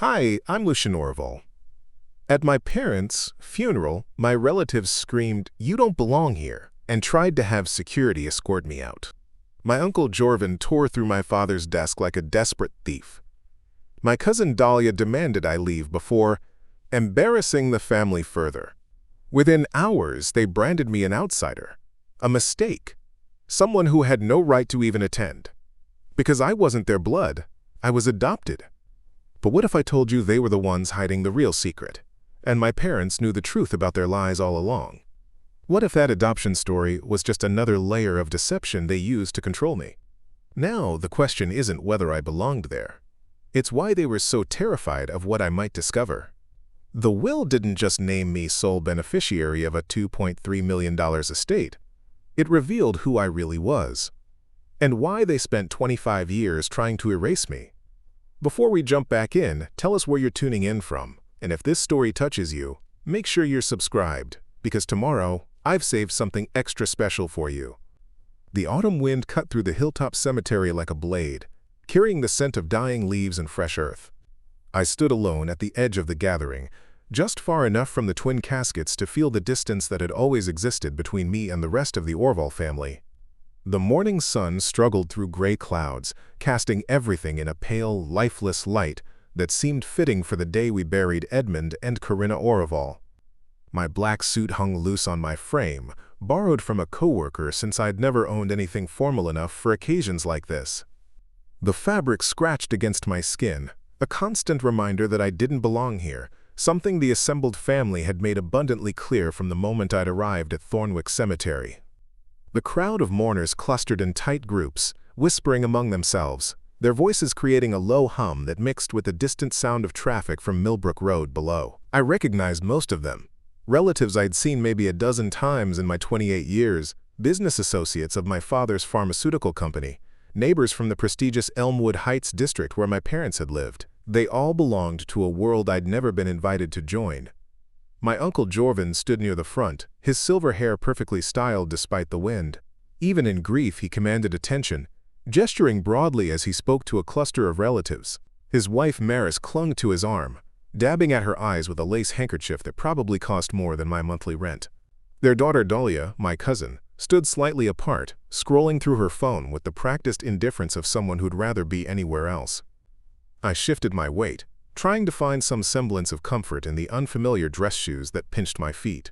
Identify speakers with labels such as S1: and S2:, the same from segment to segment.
S1: Hi, I'm Lucian Orevall. At my parents' funeral, my relatives screamed, "You don't belong here," and tried to have security escort me out. My uncle Jorven tore through my father's desk like a desperate thief. My cousin Dahlia demanded I leave before embarrassing the family further. Within hours, they branded me an outsider, a mistake, someone who had no right to even attend. Because I wasn't their blood, I was adopted. But what if I told you they were the ones hiding the real secret, and my parents knew the truth about their lies all along? What if that adoption story was just another layer of deception they used to control me? Now, the question isn't whether I belonged there. It's why they were so terrified of what I might discover. The will didn't just name me sole beneficiary of a $2.3 million estate. It revealed who I really was, and why they spent 25 years trying to erase me. Before we jump back in, tell us where you're tuning in from, and if this story touches you, make sure you're subscribed, because tomorrow, I've saved something extra special for you. The autumn wind cut through the hilltop cemetery like a blade, carrying the scent of dying leaves and fresh earth. I stood alone at the edge of the gathering, just far enough from the twin caskets to feel the distance that had always existed between me and the rest of the Orevall family. The morning sun struggled through gray clouds, casting everything in a pale, lifeless light that seemed fitting for the day we buried Edmund and Corinna Orevall. My black suit hung loose on my frame, borrowed from a coworker since I'd never owned anything formal enough for occasions like this. The fabric scratched against my skin, a constant reminder that I didn't belong here, something the assembled family had made abundantly clear from the moment I'd arrived at Thornwick Cemetery. The crowd of mourners clustered in tight groups, whispering among themselves, their voices creating a low hum that mixed with the distant sound of traffic from Millbrook Road below. I recognized most of them, relatives I'd seen maybe a dozen times in my 28 years, business associates of my father's pharmaceutical company, neighbors from the prestigious Elmwood Heights district where my parents had lived. They all belonged to a world I'd never been invited to join. My uncle Jorven stood near the front, his silver hair perfectly styled despite the wind. Even in grief, he commanded attention, gesturing broadly as he spoke to a cluster of relatives. His wife Maris clung to his arm, dabbing at her eyes with a lace handkerchief that probably cost more than my monthly rent. Their daughter Dahlia, my cousin, stood slightly apart, scrolling through her phone with the practiced indifference of someone who'd rather be anywhere else. I shifted my weight, trying to find some semblance of comfort in the unfamiliar dress shoes that pinched my feet.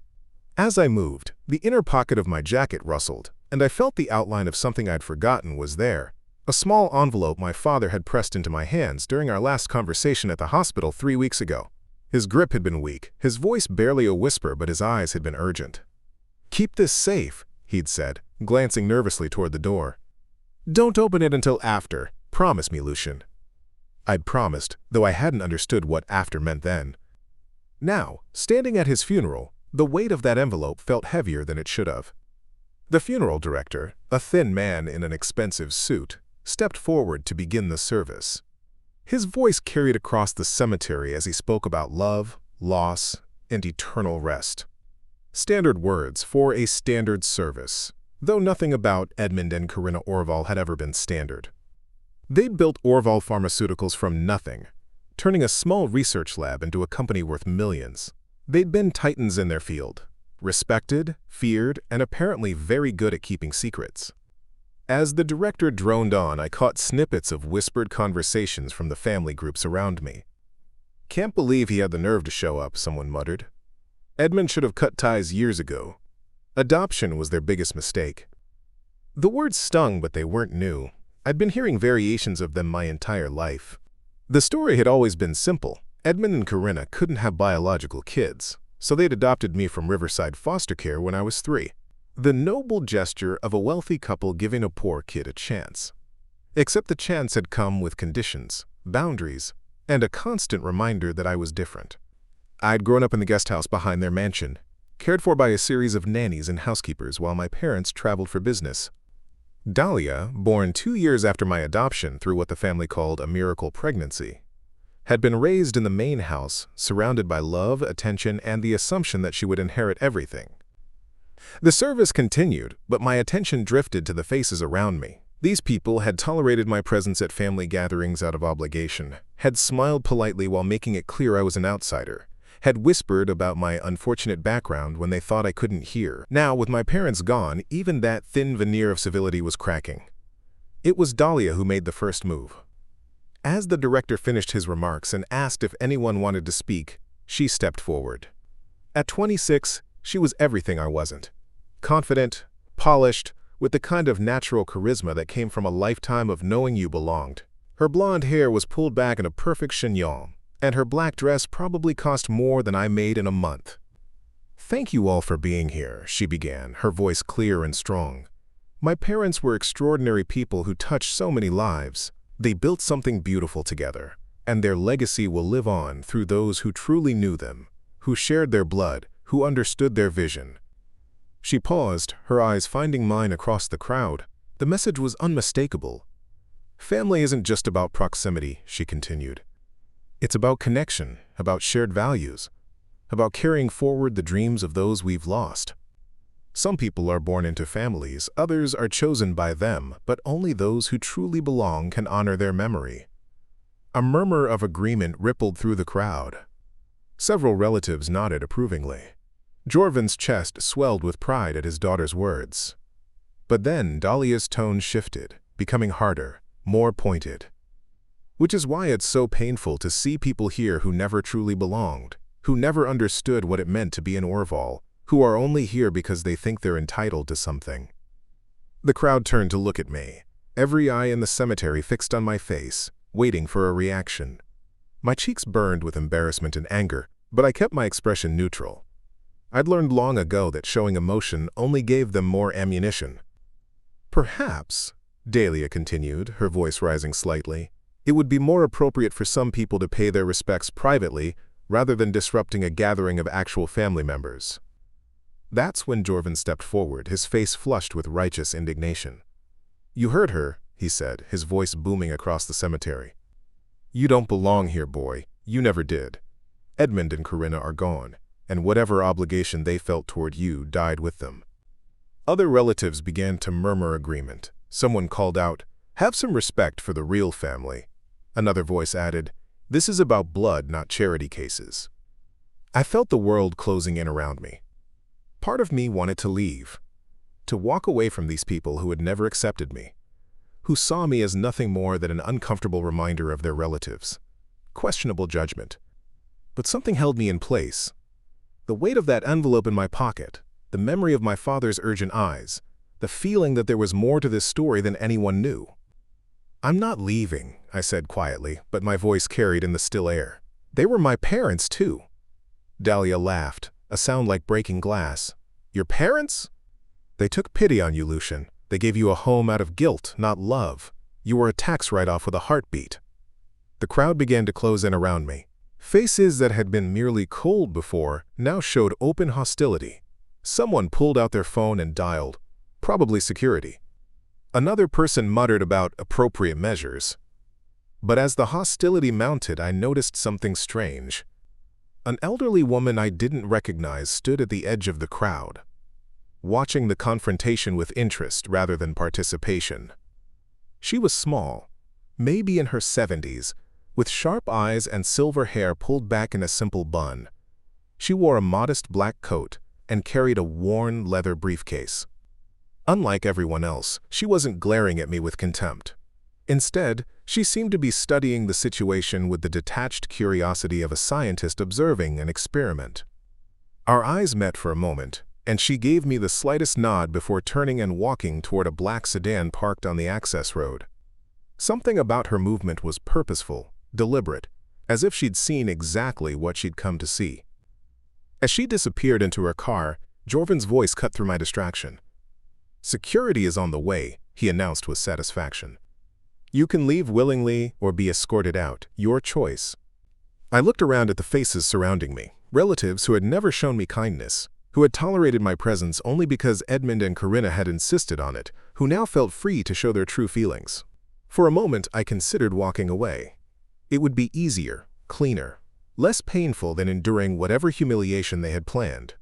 S1: As I moved, the inner pocket of my jacket rustled, and I felt the outline of something I'd forgotten was there. A small envelope my father had pressed into my hands during our last conversation at the hospital 3 weeks ago. His grip had been weak, his voice barely a whisper, but his eyes had been urgent. "Keep this safe," he'd said, glancing nervously toward the door. "Don't open it until after. Promise me, Lucian." I'd promised, though I hadn't understood what after meant then. Now, standing at his funeral, the weight of that envelope felt heavier than it should have. The funeral director, a thin man in an expensive suit, stepped forward to begin the service. His voice carried across the cemetery as he spoke about love, loss, and eternal rest. Standard words for a standard service, though nothing about Edmund and Corinna Orevall had ever been standard. They'd built Orevall Pharmaceuticals from nothing, turning a small research lab into a company worth millions. They'd been titans in their field, respected, feared, and apparently very good at keeping secrets. As the director droned on, I caught snippets of whispered conversations from the family groups around me. "Can't believe he had the nerve to show up," someone muttered. "Edmund should have cut ties years ago. Adoption was their biggest mistake." The words stung, but they weren't new. I'd been hearing variations of them my entire life. The story had always been simple. Edmund and Corinna couldn't have biological kids, so they'd adopted me from Riverside foster care when I was 3. The noble gesture of a wealthy couple giving a poor kid a chance. Except the chance had come with conditions, boundaries, and a constant reminder that I was different. I'd grown up in the guest house behind their mansion, cared for by a series of nannies and housekeepers while my parents traveled for business. Dahlia, born 2 years after my adoption through what the family called a miracle pregnancy, had been raised in the main house, surrounded by love, attention, and the assumption that she would inherit everything. The service continued, but my attention drifted to the faces around me, These people had tolerated my presence at family gatherings out of obligation, had smiled politely while making it clear I was an outsider, had whispered about my unfortunate background when they thought I couldn't hear. Now, with my parents gone, even that thin veneer of civility was cracking. It was Dahlia who made the first move. As the director finished his remarks and asked if anyone wanted to speak, she stepped forward. At 26, she was everything I wasn't. Confident, polished, with the kind of natural charisma that came from a lifetime of knowing you belonged. Her blonde hair was pulled back in a perfect chignon, and her black dress probably cost more than I made in a month. "Thank you all for being here," she began, her voice clear and strong. "My parents were extraordinary people who touched so many lives. They built something beautiful together, and their legacy will live on through those who truly knew them, who shared their blood, who understood their vision." She paused, her eyes finding mine across the crowd. The message was unmistakable. "Family isn't just about proximity," she continued. "It's about connection, about shared values, about carrying forward the dreams of those we've lost. Some people are born into families, others are chosen by them, but only those who truly belong can honor their memory." A murmur of agreement rippled through the crowd. Several relatives nodded approvingly. Jorven's chest swelled with pride at his daughter's words. But then Dahlia's tone shifted, becoming harder, more pointed. "Which is why it's so painful to see people here who never truly belonged, who never understood what it meant to be an Orevall, who are only here because they think they're entitled to something." The crowd turned to look at me, every eye in the cemetery fixed on my face, waiting for a reaction. My cheeks burned with embarrassment and anger, but I kept my expression neutral. I'd learned long ago that showing emotion only gave them more ammunition. "Perhaps," Dahlia continued, her voice rising slightly, "it would be more appropriate for some people to pay their respects privately rather than disrupting a gathering of actual family members." That's when Jorven stepped forward, his face flushed with righteous indignation. "You heard her," he said, his voice booming across the cemetery. "You don't belong here, boy. You never did. Edmund and Corinna are gone, and whatever obligation they felt toward you died with them." Other relatives began to murmur agreement. Someone called out, "Have some respect for the real family." Another voice added, "This is about blood, not charity cases." I felt the world closing in around me. Part of me wanted to leave, to walk away from these people who had never accepted me, who saw me as nothing more than an uncomfortable reminder of their relatives. Questionable judgment. But something held me in place. The weight of that envelope in my pocket, the memory of my father's urgent eyes, the feeling that there was more to this story than anyone knew. "I'm not leaving," I said quietly, but my voice carried in the still air. "They were my parents, too." Dahlia laughed, a sound like breaking glass. "Your parents? They took pity on you, Lucian. They gave you a home out of guilt, not love. You were a tax write-off with a heartbeat." The crowd began to close in around me. Faces that had been merely cold before now showed open hostility. Someone pulled out their phone and dialed, probably security. Another person muttered about appropriate measures. But as the hostility mounted, I noticed something strange. An elderly woman I didn't recognize stood at the edge of the crowd, watching the confrontation with interest rather than participation. She was small, maybe in her 70s, with sharp eyes and silver hair pulled back in a simple bun. She wore a modest black coat and carried a worn leather briefcase. Unlike everyone else, she wasn't glaring at me with contempt. Instead, she seemed to be studying the situation with the detached curiosity of a scientist observing an experiment. Our eyes met for a moment, and she gave me the slightest nod before turning and walking toward a black sedan parked on the access road. Something about her movement was purposeful, deliberate, as if she'd seen exactly what she'd come to see. As she disappeared into her car, Jorven's voice cut through my distraction. "Security is on the way," he announced with satisfaction. "You can leave willingly or be escorted out, your choice." I looked around at the faces surrounding me, relatives who had never shown me kindness, who had tolerated my presence only because Edmund and Corinna had insisted on it, who now felt free to show their true feelings. For a moment, I considered walking away. It would be easier, cleaner, less painful than enduring whatever humiliation they had planned.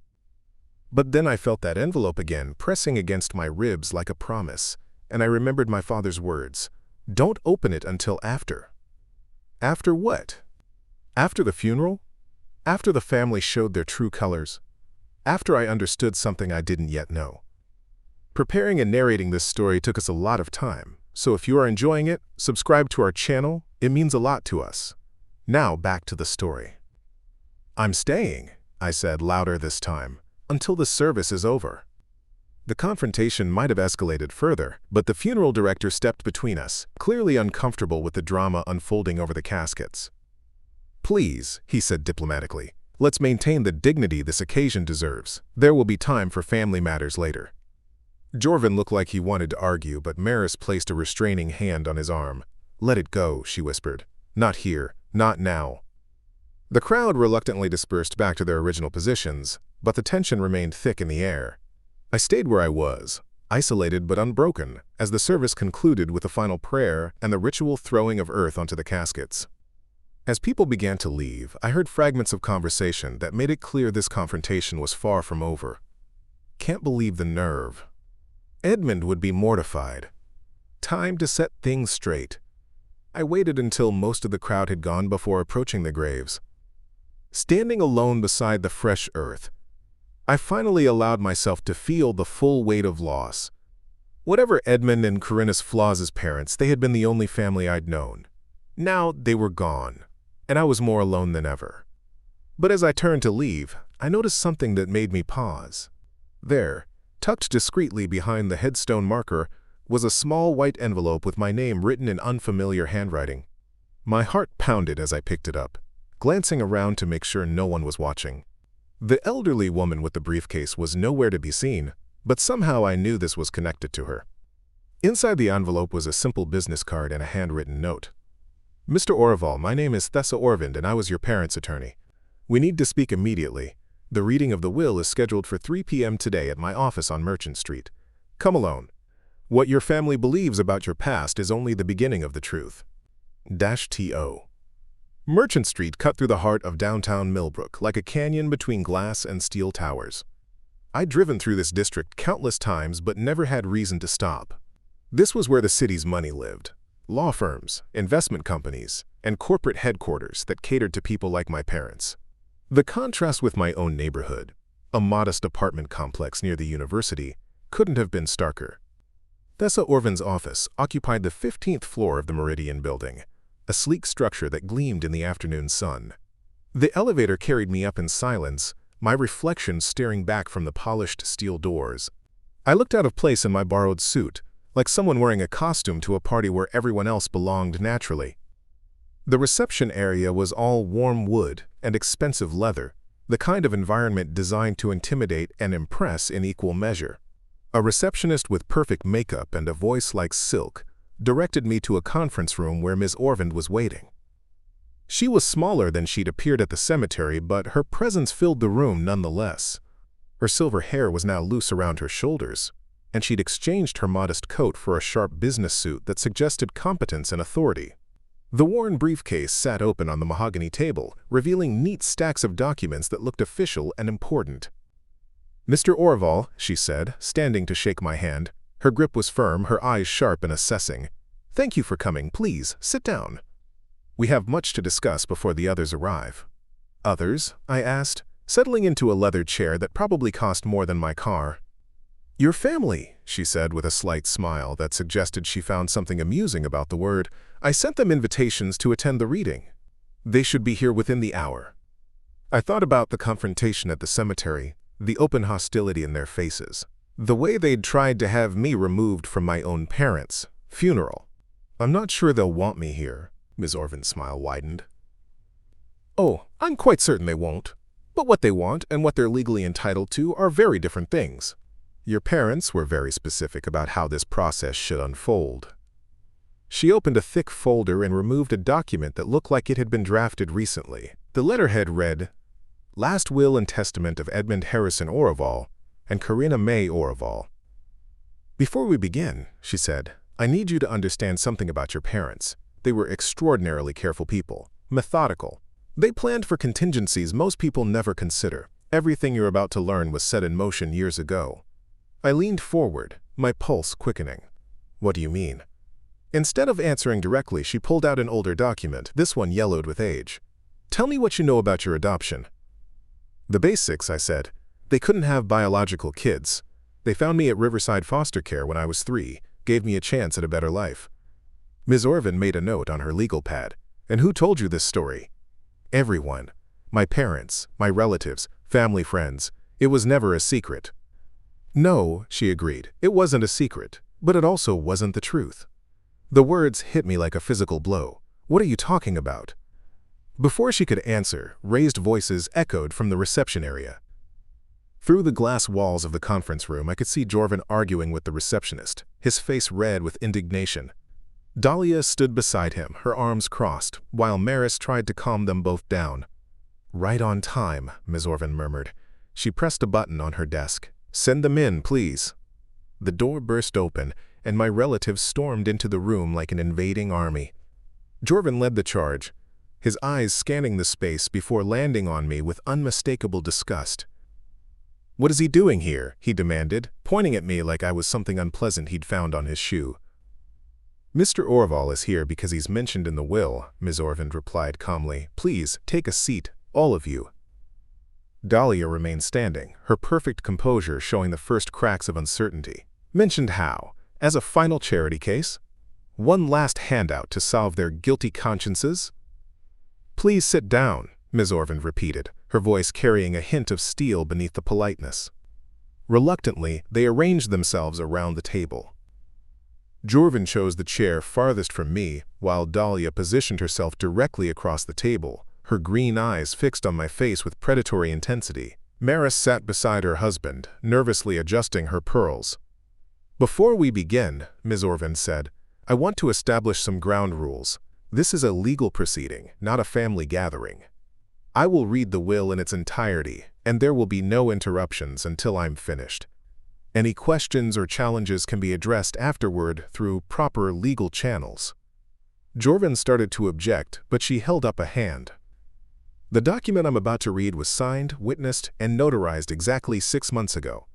S1: But then I felt that envelope again pressing against my ribs like a promise, and I remembered my father's words. Don't open it until after. After what? After the funeral? After the family showed their true colors? After I understood something I didn't yet know. Preparing and narrating this story took us a lot of time, so if you are enjoying it, subscribe to our channel. It means a lot to us. Now back to the story. I'm staying, I said louder this time, until the service is over. The confrontation might have escalated further, but the funeral director stepped between us, clearly uncomfortable with the drama unfolding over the caskets. Please, he said diplomatically, let's maintain the dignity this occasion deserves. There will be time for family matters later. Jorven looked like he wanted to argue, but Maris placed a restraining hand on his arm. Let it go, she whispered. Not here, not now. The crowd reluctantly dispersed back to their original positions, but the tension remained thick in the air. I stayed where I was, isolated but unbroken, as the service concluded with a final prayer and the ritual throwing of earth onto the caskets. As people began to leave, I heard fragments of conversation that made it clear this confrontation was far from over. Can't believe the nerve. Edmund would be mortified. Time to set things straight. I waited until most of the crowd had gone before approaching the graves. Standing alone beside the fresh earth, I finally allowed myself to feel the full weight of loss. Whatever Edmund and Corinna's Flaws' parents, they had been the only family I'd known. Now they were gone, and I was more alone than ever. But as I turned to leave, I noticed something that made me pause. There, tucked discreetly behind the headstone marker, was a small white envelope with my name written in unfamiliar handwriting. My heart pounded as I picked it up, glancing around to make sure no one was watching. The elderly woman with the briefcase was nowhere to be seen, but somehow I knew this was connected to her. Inside the envelope was a simple business card and a handwritten note. Mr. Orevall, my name is Thessa Orvind and I was your parents' attorney. We need to speak immediately. The reading of the will is scheduled for 3 p.m. today at my office on Merchant Street. Come alone. What your family believes about your past is only the beginning of the truth. -to. Merchant Street cut through the heart of downtown Millbrook like a canyon between glass and steel towers. I'd driven through this district countless times but never had reason to stop. This was where the city's money lived. Law firms, investment companies, and corporate headquarters that catered to people like my parents. The contrast with my own neighborhood, a modest apartment complex near the university, couldn't have been starker. Thessa Orvind's office occupied the 15th floor of the Meridian building, a sleek structure that gleamed in the afternoon sun. The elevator carried me up in silence, my reflection staring back from the polished steel doors. I looked out of place in my borrowed suit, like someone wearing a costume to a party where everyone else belonged naturally. The reception area was all warm wood and expensive leather, the kind of environment designed to intimidate and impress in equal measure. A receptionist with perfect makeup and a voice like silk directed me to a conference room where Ms. Orvind was waiting. She was smaller than she'd appeared at the cemetery, but her presence filled the room nonetheless. Her silver hair was now loose around her shoulders, and she'd exchanged her modest coat for a sharp business suit that suggested competence and authority. The worn briefcase sat open on the mahogany table, revealing neat stacks of documents that looked official and important. Mr. Orevall, she said, standing to shake my hand. Her grip was firm, her eyes sharp and assessing. Thank you for coming. Please, sit down. We have much to discuss before the others arrive. Others? I asked, settling into a leather chair that probably cost more than my car. Your family, she said with a slight smile that suggested she found something amusing about the word. I sent them invitations to attend the reading. They should be here within the hour. I thought about the confrontation at the cemetery, the open hostility in their faces, the way they'd tried to have me removed from my own parents' funeral. I'm not sure they'll want me here. Ms. Orvind's smile widened. Oh, I'm quite certain they won't. But what they want and what they're legally entitled to are very different things. Your parents were very specific about how this process should unfold. She opened a thick folder and removed a document that looked like it had been drafted recently. The letterhead read, Last Will and Testament of Edmund Harrison Orevall and Corinna May Orevall. Before we begin, she said, I need you to understand something about your parents. They were extraordinarily careful people, methodical. They planned for contingencies most people never consider. Everything you're about to learn was set in motion years ago. I leaned forward, my pulse quickening. What do you mean? Instead of answering directly, she pulled out an older document, this one yellowed with age. Tell me what you know about your adoption. The basics, I said. They couldn't have biological kids. They found me at Riverside Foster Care when I was 3, gave me a chance at a better life. Ms. Jorven made a note on her legal pad. And who told you this story? Everyone. My parents, my relatives, family friends. It was never a secret. No, she agreed. It wasn't a secret, but it also wasn't the truth. The words hit me like a physical blow. What are you talking about? Before she could answer, raised voices echoed from the reception area. Through the glass walls of the conference room, I could see Jorven arguing with the receptionist, his face red with indignation. Dahlia stood beside him, her arms crossed, while Maris tried to calm them both down. Right on time, Ms. Jorven murmured. She pressed a button on her desk. Send them in, please. The door burst open, and my relatives stormed into the room like an invading army. Jorven led the charge, his eyes scanning the space before landing on me with unmistakable disgust. What is he doing here? He demanded, pointing at me like I was something unpleasant he'd found on his shoe. Mr. Orevall is here because he's mentioned in the will, Ms. Jorven replied calmly. Please, take a seat, all of you. Dahlia remained standing, her perfect composure showing the first cracks of uncertainty. Mentioned how? As a final charity case? One last handout to solve their guilty consciences? Please sit down, Ms. Jorven repeated, her voice carrying a hint of steel beneath the politeness. Reluctantly, they arranged themselves around the table. Jorven chose the chair farthest from me, while Dahlia positioned herself directly across the table, her green eyes fixed on my face with predatory intensity. Maris sat beside her husband, nervously adjusting her pearls. Before we begin, Ms. Jorven said, I want to establish some ground rules. This is a legal proceeding, not a family gathering. I will read the will in its entirety, and there will be no interruptions until I'm finished. Any questions or challenges can be addressed afterward through proper legal channels. Jorven started to object, but she held up a hand. The document I'm about to read was signed, witnessed, and notarized exactly 6 months ago.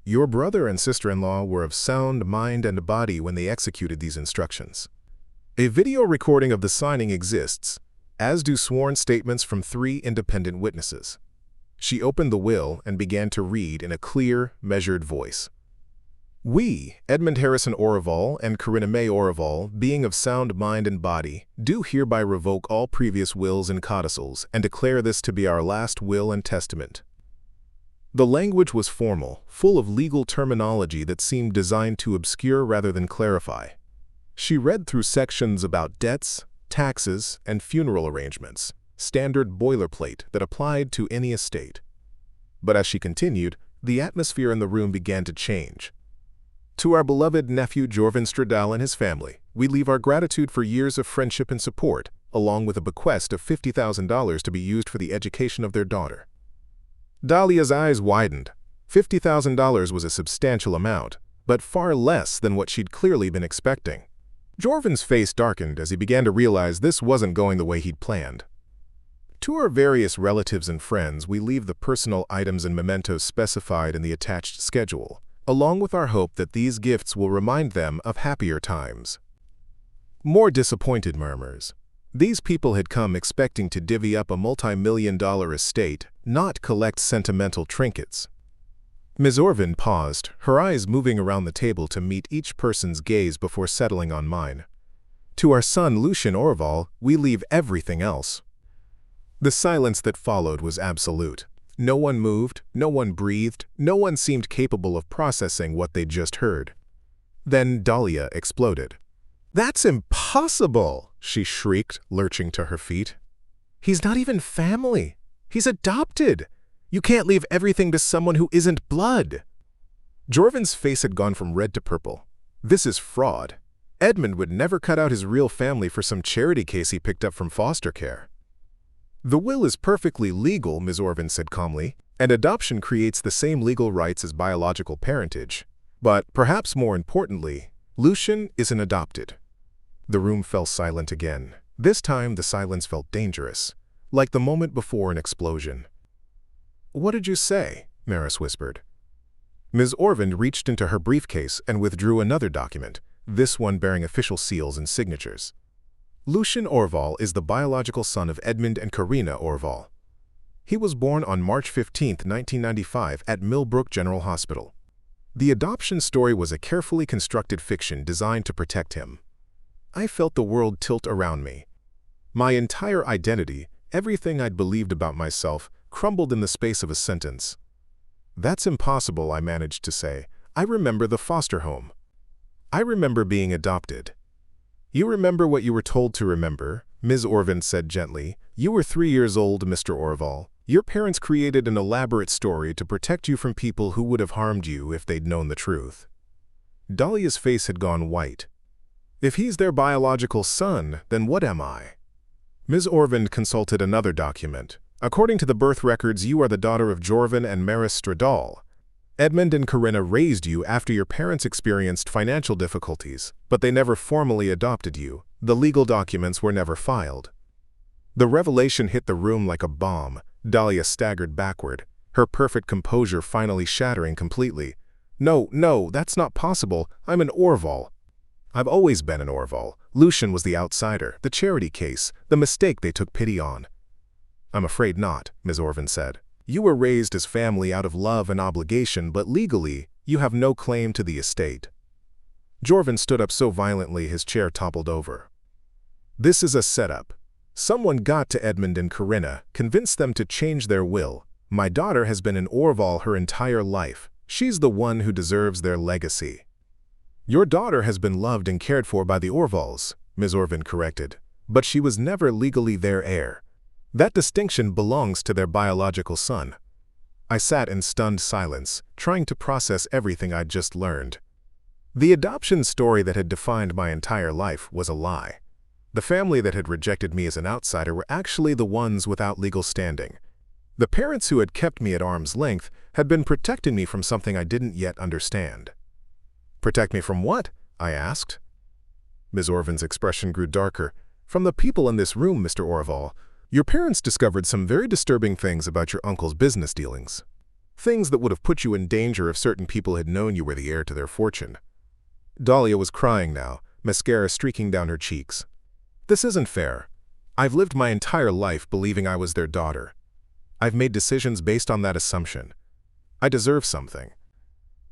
S1: Your brother and sister-in-law were of sound mind and body when they executed these instructions. A video recording of the signing exists, as do sworn statements from 3 independent witnesses. She opened the will and began to read in a clear, measured voice. We, Edmund Harrison Orevall and Corinna May Orevall, being of sound mind and body, do hereby revoke all previous wills and codicils and declare this to be our last will and testament. The language was formal, full of legal terminology that seemed designed to obscure rather than clarify. She read through sections about debts, taxes, and funeral arrangements, standard boilerplate that applied to any estate. But as she continued, the atmosphere in the room began to change. To our beloved nephew Jorven Stradal and his family, we leave our gratitude for years of friendship and support, along with a bequest of $50,000 to be used for the education of their daughter. Dahlia's eyes widened. $50,000 was a substantial amount, but far less than what she'd clearly been expecting. Jorven's face darkened as he began to realize this wasn't going the way he'd planned. To our various relatives and friends, we leave the personal items and mementos specified in the attached schedule, along with our hope that these gifts will remind them of happier times. More disappointed murmurs. These people had come expecting to divvy up a multi-million-dollar estate, not collect sentimental trinkets. Ms. Jorven paused, her eyes moving around the table to meet each person's gaze before settling on mine. To our son Lucian Orevall, we leave everything else. The silence that followed was absolute. No one moved, no one breathed, no one seemed capable of processing what they'd just heard. Then Dahlia exploded. "That's impossible!" she shrieked, lurching to her feet. "He's not even family. He's adopted. You can't leave everything to someone who isn't blood." Jorven's face had gone from red to purple. This is fraud. Edmund would never cut out his real family for some charity case he picked up from foster care. "The will is perfectly legal," Ms. Jorven said calmly, "and adoption creates the same legal rights as biological parentage. But, perhaps more importantly, Lucian isn't adopted." The room fell silent again. This time the silence felt dangerous, like the moment before an explosion. "What did you say?" Maris whispered. Ms. Jorven reached into her briefcase and withdrew another document, this one bearing official seals and signatures. Lucian Orevall is the biological son of Edmund and Karina Orevall. He was born on March 15, 1995 at Millbrook General Hospital. The adoption story was a carefully constructed fiction designed to protect him. I felt the world tilt around me. My entire identity, everything I'd believed about myself, crumbled in the space of a sentence. "That's impossible," I managed to say. "I remember the foster home. I remember being adopted." "You remember what you were told to remember," Ms. Jorven said gently. "You were 3 years old, Mr. Orevall. Your parents created an elaborate story to protect you from people who would have harmed you if they'd known the truth." Dahlia's face had gone white. "If he's their biological son, then what am I?" Ms. Jorven consulted another document. "According to the birth records, you are the daughter of Jorven and Maris Stradal. Edmund and Karina raised you after your parents experienced financial difficulties, but they never formally adopted you. The legal documents were never filed." The revelation hit the room like a bomb. Dahlia staggered backward, her perfect composure finally shattering completely. No, that's not possible. I'm an Orevall." "I've always been an Orevall. Lucian was the outsider, the charity case, the mistake they took pity on." "I'm afraid not," Ms. Jorven said. "You were raised as family out of love and obligation, but legally, you have no claim to the estate." Jorven stood up so violently his chair toppled over. "This is a setup. Someone got to Edmund and Karina, convinced them to change their will. My daughter has been an Orevall her entire life. She's the one who deserves their legacy." "Your daughter has been loved and cared for by the Orevalls," Ms. Jorven corrected, "but she was never legally their heir. That distinction belongs to their biological son." I sat in stunned silence, trying to process everything I'd just learned. The adoption story that had defined my entire life was a lie. The family that had rejected me as an outsider were actually the ones without legal standing. The parents who had kept me at arm's length had been protecting me from something I didn't yet understand. "Protect me from what?" I asked. Ms. Jorven's expression grew darker. "From the people in this room, Mr. Orevall. Your parents discovered some very disturbing things about your uncle's business dealings. Things that would have put you in danger if certain people had known you were the heir to their fortune." Dahlia was crying now, mascara streaking down her cheeks. "This isn't fair. I've lived my entire life believing I was their daughter. I've made decisions based on that assumption. I deserve something."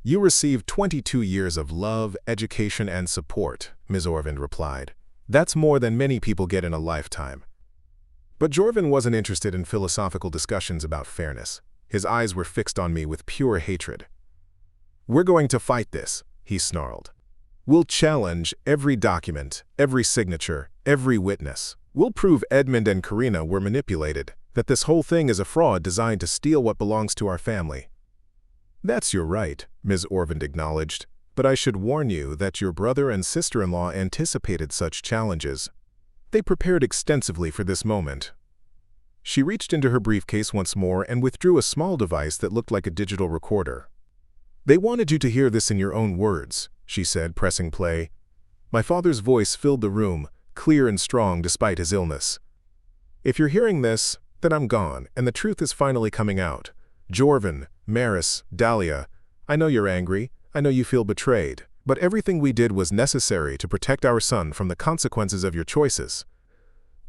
S1: "You received 22 years of love, education, and support," Ms. Jorven replied. "That's more than many people get in a lifetime." But Jorven wasn't interested in philosophical discussions about fairness. His eyes were fixed on me with pure hatred. "We're going to fight this," he snarled. "We'll challenge every document, every signature, every witness. We'll prove Edmund and Karina were manipulated, that this whole thing is a fraud designed to steal what belongs to our family." "That's your right," Ms. Jorven acknowledged, "but I should warn you that your brother and sister-in-law anticipated such challenges. They prepared extensively for this moment." She reached into her briefcase once more and withdrew a small device that looked like a digital recorder. "They wanted you to hear this in your own words," she said, pressing play. My father's voice filled the room, clear and strong despite his illness. "If you're hearing this, then I'm gone, and the truth is finally coming out. Jorven, Maris, Dahlia, I know you're angry, I know you feel betrayed, but everything we did was necessary to protect our son from the consequences of your choices."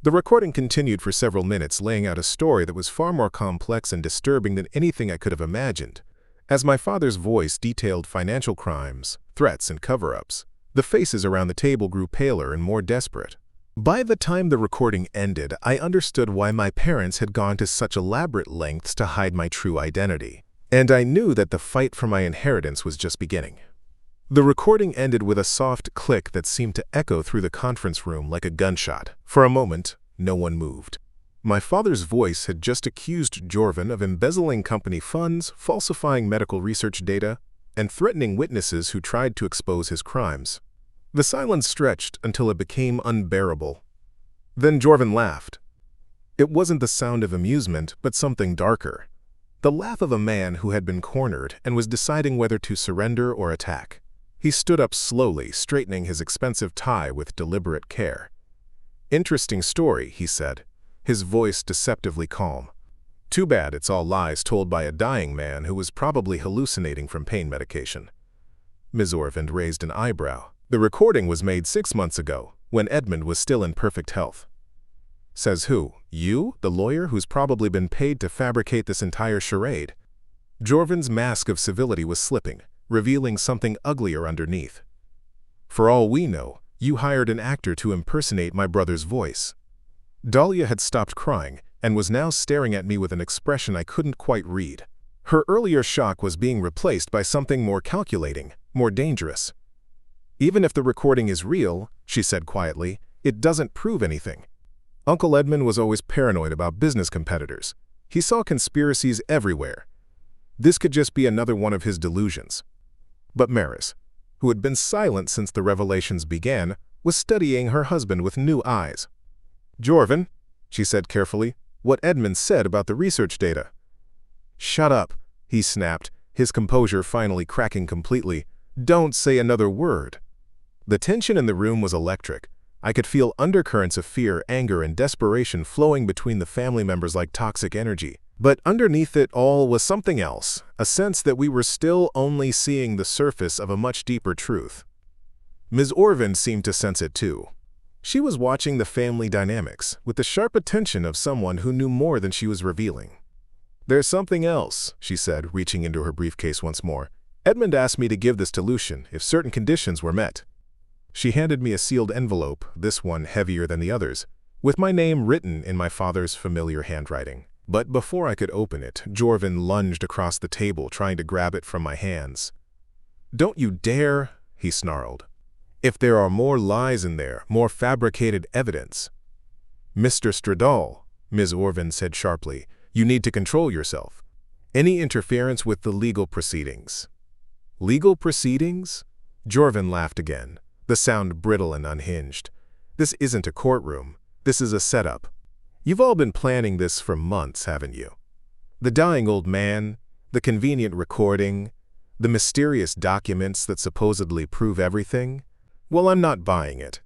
S1: The recording continued for several minutes, laying out a story that was far more complex and disturbing than anything I could have imagined. As my father's voice detailed financial crimes, threats, and cover-ups, the faces around the table grew paler and more desperate. By the time the recording ended, I understood why my parents had gone to such elaborate lengths to hide my true identity. And I knew that the fight for my inheritance was just beginning. The recording ended with a soft click that seemed to echo through the conference room like a gunshot. For a moment, no one moved. My father's voice had just accused Jorven of embezzling company funds, falsifying medical research data, and threatening witnesses who tried to expose his crimes. The silence stretched until it became unbearable. Then Jorven laughed. It wasn't the sound of amusement, but something darker. The laugh of a man who had been cornered and was deciding whether to surrender or attack. He stood up slowly, straightening his expensive tie with deliberate care. "Interesting story," he said, his voice deceptively calm. "Too bad it's all lies told by a dying man who was probably hallucinating from pain medication." Ms. Jorven raised an eyebrow. The recording was made 6 months ago, when Edmund was still in perfect health. Says who? You, the lawyer who's probably been paid to fabricate this entire charade? Jorven's mask of civility was slipping, revealing something uglier underneath. For all we know, you hired an actor to impersonate my brother's voice. Dahlia had stopped crying and was now staring at me with an expression I couldn't quite read. Her earlier shock was being replaced by something more calculating, more dangerous. Even if the recording is real, she said quietly, it doesn't prove anything. Uncle Edmund was always paranoid about business competitors. He saw conspiracies everywhere. This could just be another one of his delusions. But Maris, who had been silent since the revelations began, was studying her husband with new eyes. Jorven, she said carefully, what Edmund said about the research data. Shut up, he snapped, his composure finally cracking completely. Don't say another word. The tension in the room was electric. I could feel undercurrents of fear, anger, and desperation flowing between the family members like toxic energy. But underneath it all was something else, a sense that we were still only seeing the surface of a much deeper truth. Ms. Jorven seemed to sense it too. She was watching the family dynamics with the sharp attention of someone who knew more than she was revealing. There's something else, she said, reaching into her briefcase once more. Edmund asked me to give this to Lucian if certain conditions were met. She handed me a sealed envelope, this one heavier than the others, with my name written in my father's familiar handwriting. But before I could open it, Jorven lunged across the table, trying to grab it from my hands. Don't you dare, he snarled. If there are more lies in there, more fabricated evidence. Mr. Stradal, Ms. Jorven said sharply, you need to control yourself. Any interference with the legal proceedings. Legal proceedings? Jorven laughed again, the sound brittle and unhinged. This isn't a courtroom. This is a setup. You've all been planning this for months, haven't you? The dying old man, the convenient recording, the mysterious documents that supposedly prove everything. Well, I'm not buying it.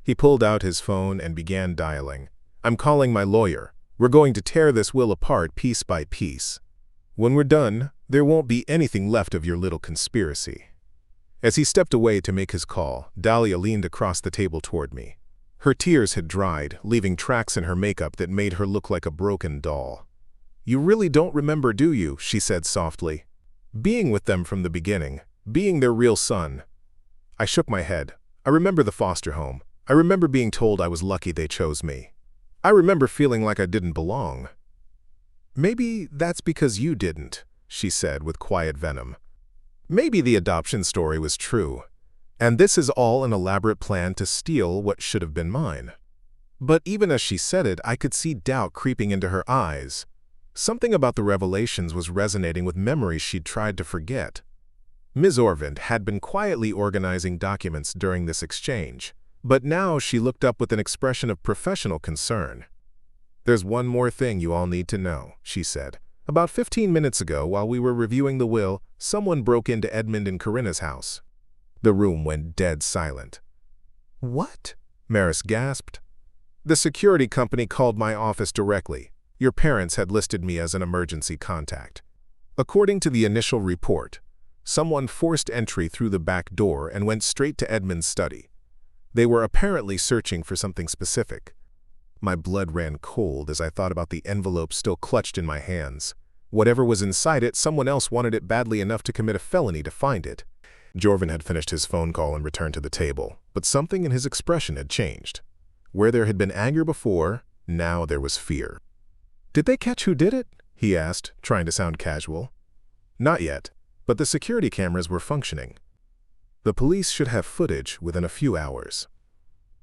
S1: He pulled out his phone and began dialing. I'm calling my lawyer. We're going to tear this will apart piece by piece. When we're done, there won't be anything left of your little conspiracy. As he stepped away to make his call, Dahlia leaned across the table toward me. Her tears had dried, leaving tracks in her makeup that made her look like a broken doll. You really don't remember, do you? She said softly. Being with them from the beginning, being their real son. I shook my head. I remember the foster home. I remember being told I was lucky they chose me. I remember feeling like I didn't belong. Maybe that's because you didn't, she said with quiet venom. Maybe the adoption story was true, and this is all an elaborate plan to steal what should have been mine. But even as she said it, I could see doubt creeping into her eyes. Something about the revelations was resonating with memories she'd tried to forget. Ms. Jorven had been quietly organizing documents during this exchange, but now she looked up with an expression of professional concern. There's one more thing you all need to know, she said. About 15 minutes ago, while we were reviewing the will, someone broke into Edmund and Corinna's house. The room went dead silent. What? Maris gasped. The security company called my office directly. Your parents had listed me as an emergency contact. According to the initial report, someone forced entry through the back door and went straight to Edmund's study. They were apparently searching for something specific. My blood ran cold as I thought about the envelope still clutched in my hands. Whatever was inside it, someone else wanted it badly enough to commit a felony to find it. Jorven had finished his phone call and returned to the table, but something in his expression had changed. Where there had been anger before, now there was fear. Did they catch who did it? He asked, trying to sound casual. Not yet, but the security cameras were functioning. The police should have footage within a few hours.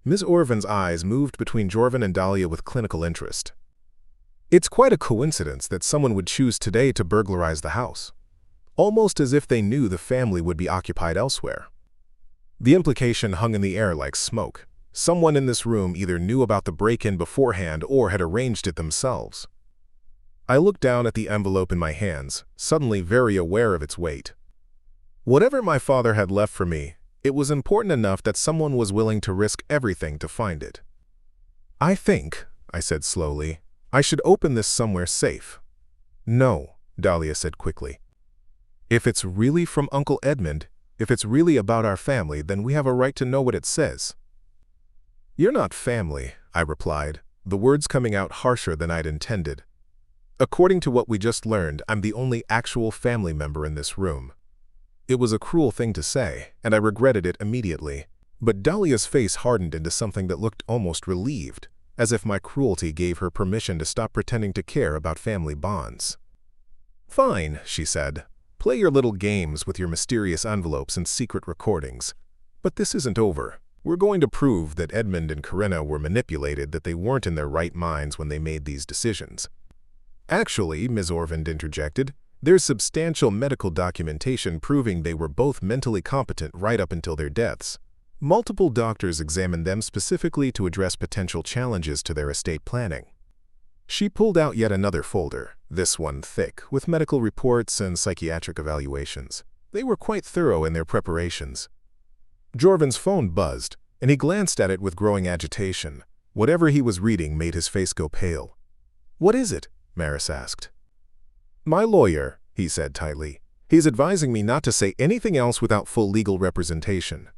S1: Ms. Jorven's eyes moved between Jorven and Dahlia with clinical interest. It's quite a coincidence that someone would choose today to burglarize the house, almost as if they knew the family would be occupied elsewhere. The implication hung in the air like smoke. Someone in this room either knew about the break-in beforehand or had arranged it themselves. I looked down at the envelope in my hands, suddenly very aware of its weight. Whatever my father had left for me, it was important enough that someone was willing to risk everything to find it. I think, I said slowly, I should open this somewhere safe. No, Dahlia said quickly. If it's really from Uncle Edmund, If it's really about our family, then we have a right to know what it says." "You're not family," I replied, the words coming out harsher than I'd intended. "According to what we just learned, I'm the only actual family member in this room." It was a cruel thing to say, and I regretted it immediately. But Dahlia's face hardened into something that looked almost relieved, as if my cruelty gave her permission to stop pretending to care about family bonds. "Fine," she said. "Play your little games with your mysterious envelopes and secret recordings. But this isn't over. We're going to prove that Edmund and Corinna were manipulated, that they weren't in their right minds when they made these decisions." "Actually," Ms. Orevall interjected, "there's substantial medical documentation proving they were both mentally competent right up until their deaths. Multiple doctors examined them specifically to address potential challenges to their estate planning." She pulled out yet another folder, this one thick, with medical reports and psychiatric evaluations. They were quite thorough in their preparations. Jorven's phone buzzed, and he glanced at it with growing agitation. Whatever he was reading made his face go pale. "What is it?" Maris asked. "My lawyer," he said tightly. "He's advising me not to say anything else without full legal representation."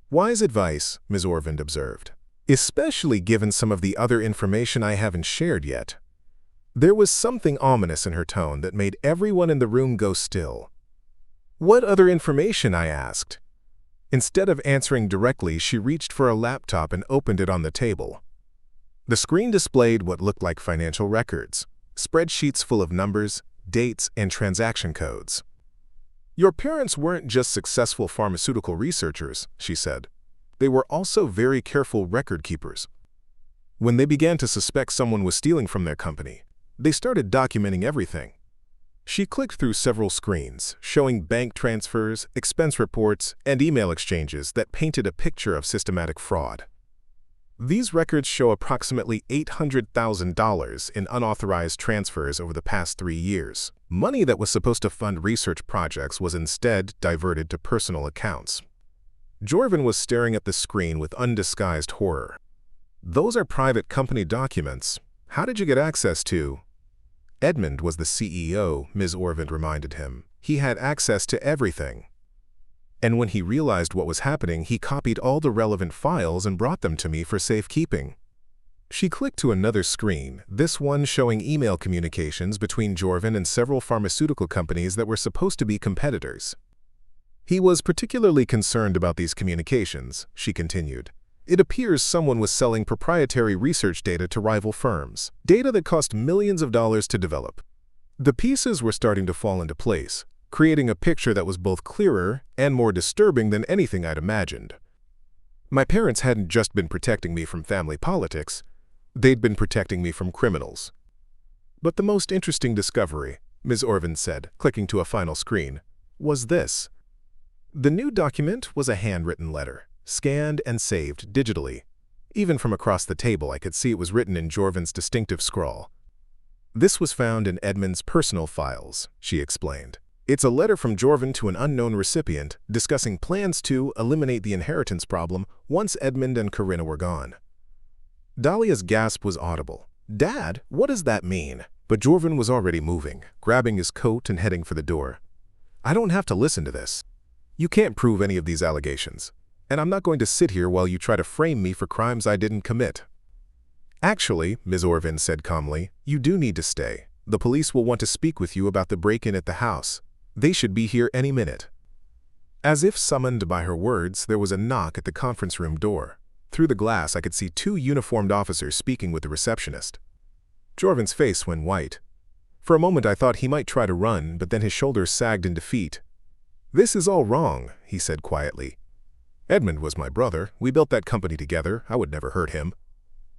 S1: "Wise advice," Ms. Orevall observed, "especially given some of the other information I haven't shared yet." There was something ominous in her tone that made everyone in the room go still. "What other information?" I asked. Instead of answering directly, she reached for a laptop and opened it on the table. The screen displayed what looked like financial records, spreadsheets full of numbers, dates, and transaction codes. "Your parents weren't just successful pharmaceutical researchers," she said. "They were also very careful record keepers. When they began to suspect someone was stealing from their company, they started documenting everything." She clicked through several screens, showing bank transfers, expense reports, and email exchanges that painted a picture of systematic fraud. "These records show approximately $800,000 in unauthorized transfers over the past 3 years. Money that was supposed to fund research projects was instead diverted to personal accounts." Jorven was staring at the screen with undisguised horror. "Those are private company documents. How did you get access to?" "Edmund was the CEO," Ms. Orevall reminded him. "He had access to everything. And when he realized what was happening, he copied all the relevant files and brought them to me for safekeeping." She clicked to another screen, this one showing email communications between Jorven and several pharmaceutical companies that were supposed to be competitors. "He was particularly concerned about these communications," she continued. "It appears someone was selling proprietary research data to rival firms, data that cost millions of dollars to develop." The pieces were starting to fall into place, creating a picture that was both clearer and more disturbing than anything I'd imagined. My parents hadn't just been protecting me from family politics, they'd been protecting me from criminals. "But the most interesting discovery," Ms. Orevall said, clicking to a final screen, "was this." The new document was a handwritten letter, scanned and saved digitally. Even from across the table, I could see it was written in Jorven's distinctive scrawl. "This was found in Edmund's personal files," she explained. "It's a letter from Jorven to an unknown recipient discussing plans to eliminate the inheritance problem once Edmund and Corinna were gone." Dahlia's gasp was audible. "Dad, what does that mean?" But Jorven was already moving, grabbing his coat and heading for the door. "I don't have to listen to this. You can't prove any of these allegations, and I'm not going to sit here while you try to frame me for crimes I didn't commit." "Actually," Ms. Orevall said calmly, "you do need to stay. The police will want to speak with you about the break-in at the house. They should be here any minute." As if summoned by her words, there was a knock at the conference room door. Through the glass, I could see 2 uniformed officers speaking with the receptionist. Jorven's face went white. For a moment I thought he might try to run, but then his shoulders sagged in defeat. "This is all wrong," he said quietly. "Edmund was my brother. We built that company together. I would never hurt him."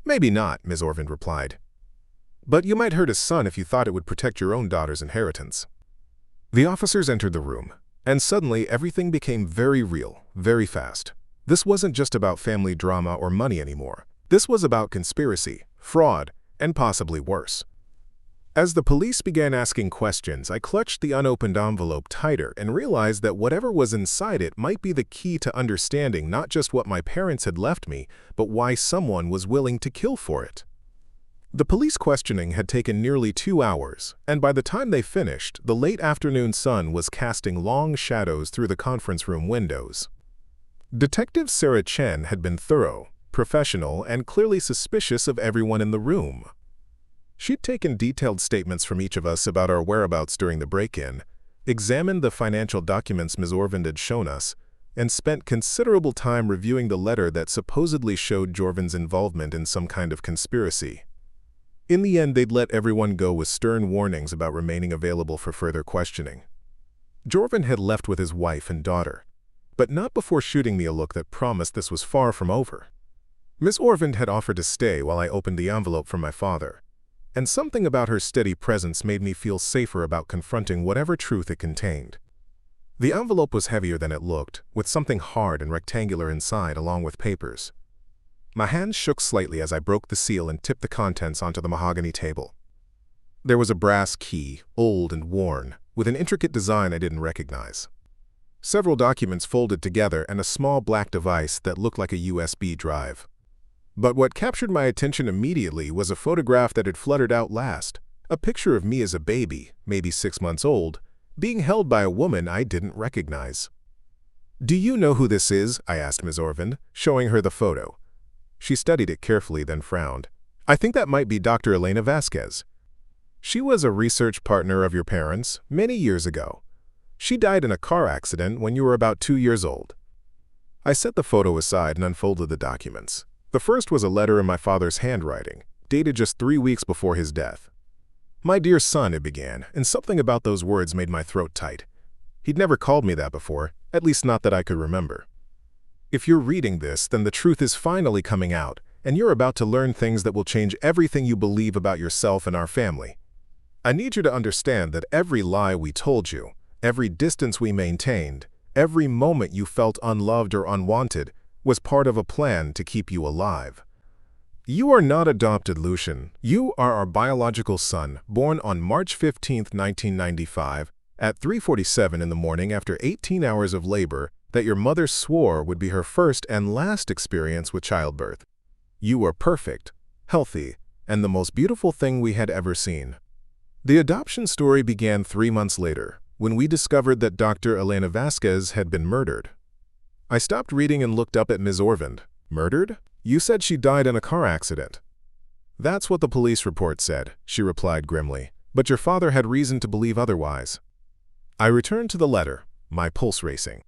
S1: "Maybe not," Ms. Orevall replied. "But you might hurt his son if you thought it would protect your own daughter's inheritance." The officers entered the room, and suddenly everything became very real, very fast. This wasn't just about family drama or money anymore. This was about conspiracy, fraud, and possibly worse. As the police began asking questions, I clutched the unopened envelope tighter and realized that whatever was inside it might be the key to understanding not just what my parents had left me, but why someone was willing to kill for it. The police questioning had taken nearly 2 hours, and by the time they finished, the late afternoon sun was casting long shadows through the conference room windows. Detective Sarah Chen had been thorough, professional, and clearly suspicious of everyone in the room. She'd taken detailed statements from each of us about our whereabouts during the break-in, examined the financial documents Ms. Jorven had shown us, and spent considerable time reviewing the letter that supposedly showed Jorven's involvement in some kind of conspiracy. In the end, they'd let everyone go with stern warnings about remaining available for further questioning. Jorven had left with his wife and daughter, but not before shooting me a look that promised this was far from over. Miss Jorven had offered to stay while I opened the envelope from my father, and something about her steady presence made me feel safer about confronting whatever truth it contained. The envelope was heavier than it looked, with something hard and rectangular inside along with papers. My hands shook slightly as I broke the seal and tipped the contents onto the mahogany table. There was a brass key, old and worn, with an intricate design I didn't recognize. Several documents folded together and a small black device that looked like a USB drive. But what captured my attention immediately was a photograph that had fluttered out last, a picture of me as a baby, maybe 6 months old, being held by a woman I didn't recognize. "Do you know who this is?" I asked Ms. Jorven, showing her the photo. She studied it carefully, then frowned. "I think that might be Dr. Elena Vasquez. She was a research partner of your parents many years ago. She died in a car accident when you were about 2 years old." I set the photo aside and unfolded the documents. The first was a letter in my father's handwriting, dated just 3 weeks before his death. "My dear son," it began, and something about those words made my throat tight. He'd never called me that before, at least not that I could remember. "If you're reading this, then the truth is finally coming out, and you're about to learn things that will change everything you believe about yourself and our family. I need you to understand that every lie we told you, every distance we maintained, every moment you felt unloved or unwanted, was part of a plan to keep you alive. You are not adopted, Lucian. You are our biological son, born on March 15, 1995, at 3:47 in the morning after 18 hours of labor that your mother swore would be her first and last experience with childbirth. You are perfect, healthy, and the most beautiful thing we had ever seen." The adoption story began 3 months later, when we discovered that Dr. Elena Vasquez had been murdered. I stopped reading and looked up at Ms. Jorven. "Murdered? You said she died in a car accident." "That's what the police report said," she replied grimly, "but your father had reason to believe otherwise." I returned to the letter, my pulse racing.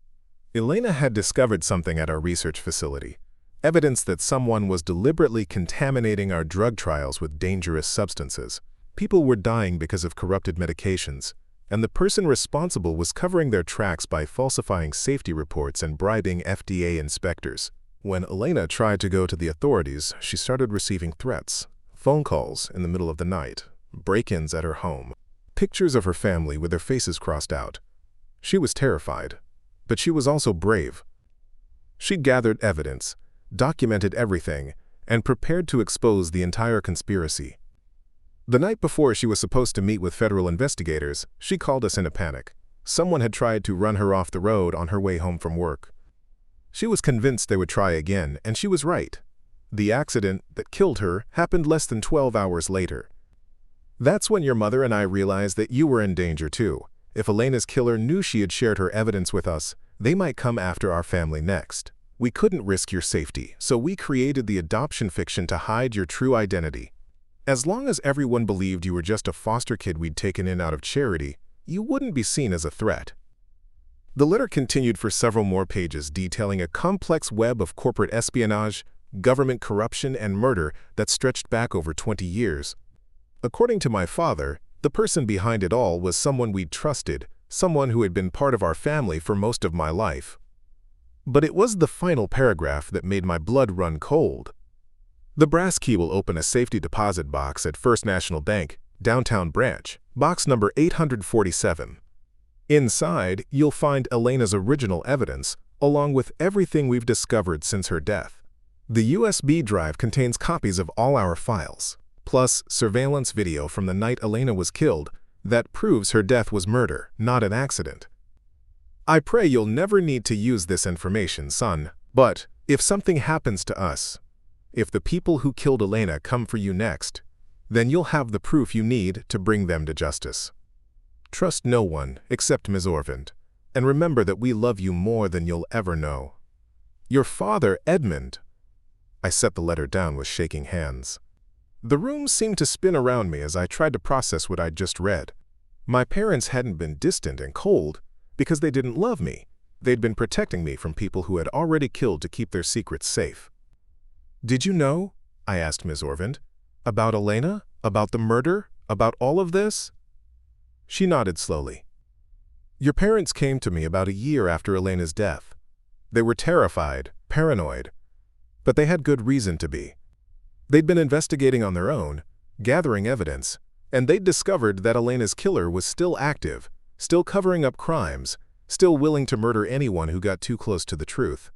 S1: Elena had discovered something at our research facility, evidence that someone was deliberately contaminating our drug trials with dangerous substances. People were dying because of corrupted medications, and the person responsible was covering their tracks by falsifying safety reports and bribing FDA inspectors. When Elena tried to go to the authorities, she started receiving threats, phone calls in the middle of the night, break-ins at her home, pictures of her family with their faces crossed out. She was terrified, but she was also brave. She gathered evidence, documented everything, and prepared to expose the entire conspiracy. The night before she was supposed to meet with federal investigators, she called us in a panic. Someone had tried to run her off the road on her way home from work. She was convinced they would try again, and she was right. The accident that killed her happened less than 12 hours later. That's when your mother and I realized that you were in danger too. If Elena's killer knew she had shared her evidence with us, they might come after our family next. We couldn't risk your safety, so we created the adoption fiction to hide your true identity. As long as everyone believed you were just a foster kid we'd taken in out of charity, you wouldn't be seen as a threat." The letter continued for several more pages, detailing a complex web of corporate espionage, government corruption, and murder that stretched back over 20 years. According to my father, the person behind it all was someone we'd trusted, someone who had been part of our family for most of my life. But it was the final paragraph that made my blood run cold. "The brass key will open a safety deposit box at First National Bank, Downtown Branch, box number 847. Inside, you'll find Elena's original evidence, along with everything we've discovered since her death. The USB drive contains copies of all our files, plus surveillance video from the night Elena was killed that proves her death was murder, not an accident. I pray you'll never need to use this information, son, but if something happens to us, if the people who killed Elena come for you next, Then you'll have the proof you need to bring them to justice. Trust no one except Ms. Orevall, and remember that we love you more than you'll ever know. Your father, Edmund. I set the letter down with shaking hands. The room seemed to spin around me as I tried to process what I'd just read. My parents hadn't been distant and cold because they didn't love me. They'd been protecting me from people who had already killed to keep their secrets safe. Did you know, I asked Ms. Orevall, about Elena, about the murder, about all of this? She nodded slowly. Your parents came to me about a year after Elena's death. They were terrified, paranoid, but they had good reason to be. They'd been investigating on their own, gathering evidence, and they'd discovered that Elena's killer was still active, still covering up crimes, still willing to murder anyone who got too close to the truth.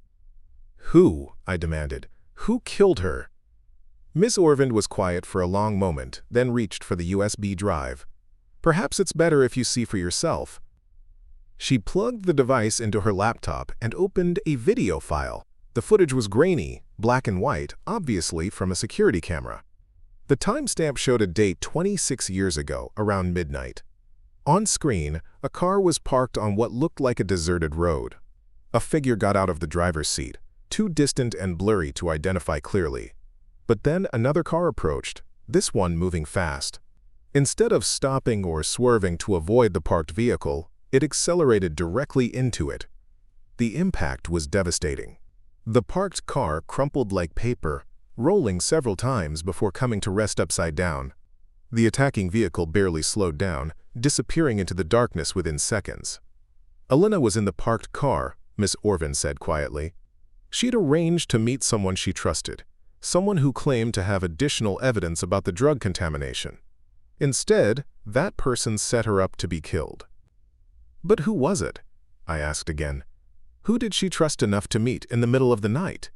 S1: Who? I demanded. Who killed her? Miss Orevall was quiet for a long moment, then reached for the USB drive. Perhaps it's better if you see for yourself. She plugged the device into her laptop and opened a video file. The footage was grainy, black and white, obviously from a security camera. The timestamp showed a date 26 years ago, around midnight. On screen, a car was parked on what looked like a deserted road. A figure got out of the driver's seat, too distant and blurry to identify clearly. But then another car approached, this one moving fast. Instead of stopping or swerving to avoid the parked vehicle, it accelerated directly into it. The impact was devastating. The parked car crumpled like paper, rolling several times before coming to rest upside down. The attacking vehicle barely slowed down, disappearing into the darkness within seconds. Elena was in the parked car, Miss Orevall said quietly. She'd arranged to meet someone she trusted, someone who claimed to have additional evidence about the drug contamination. Instead, that person set her up to be killed. But who was it? I asked again. Who did she trust enough to meet in the middle of the night?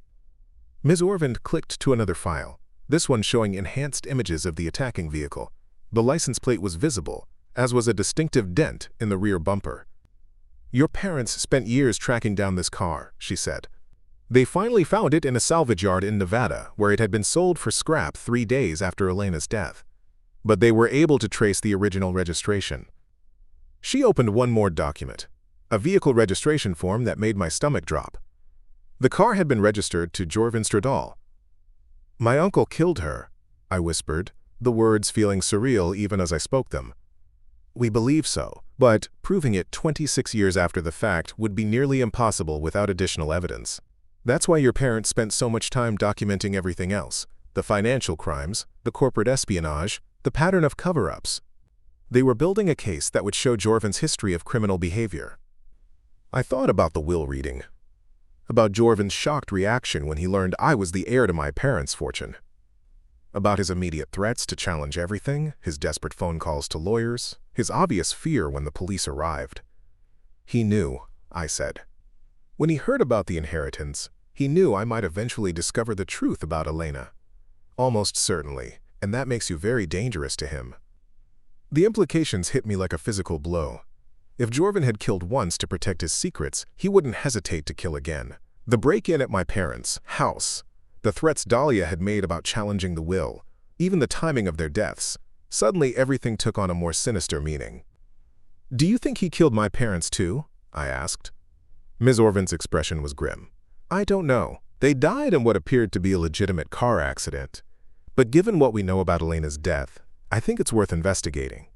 S1: Ms. Orevall clicked to another file, this one showing enhanced images of the attacking vehicle. The license plate was visible, as was a distinctive dent in the rear bumper. Your parents spent years tracking down this car, she said. They finally found it in a salvage yard in Nevada, where it had been sold for scrap 3 days after Elena's death. But they were able to trace the original registration. She opened one more document, a vehicle registration form that made my stomach drop. The car had been registered to Jorven. My uncle killed her, I whispered, the words feeling surreal even as I spoke them. We believe so, but proving it 26 years after the fact would be nearly impossible without additional evidence. That's why your parents spent so much time documenting everything else, the financial crimes, the corporate espionage, the pattern of cover-ups. They were building a case that would show Jorven's history of criminal behavior. I thought about the will reading, about Jorven's shocked reaction when he learned I was the heir to my parents' fortune, about his immediate threats to challenge everything, his desperate phone calls to lawyers, his obvious fear when the police arrived. He knew, I said. When he heard about the inheritance, he knew I might eventually discover the truth about Elena. Almost certainly, and that makes you very dangerous to him. The implications hit me like a physical blow. If Jorven had killed once to protect his secrets, he wouldn't hesitate to kill again. The break-in at my parents' house, the threats Dahlia had made about challenging the will, even the timing of their deaths, suddenly everything took on a more sinister meaning. Do you think he killed my parents too? I asked. Ms. Orevall's expression was grim. I don't know. They died in what appeared to be a legitimate car accident. But given what we know about Elena's death, I think it's worth investigating.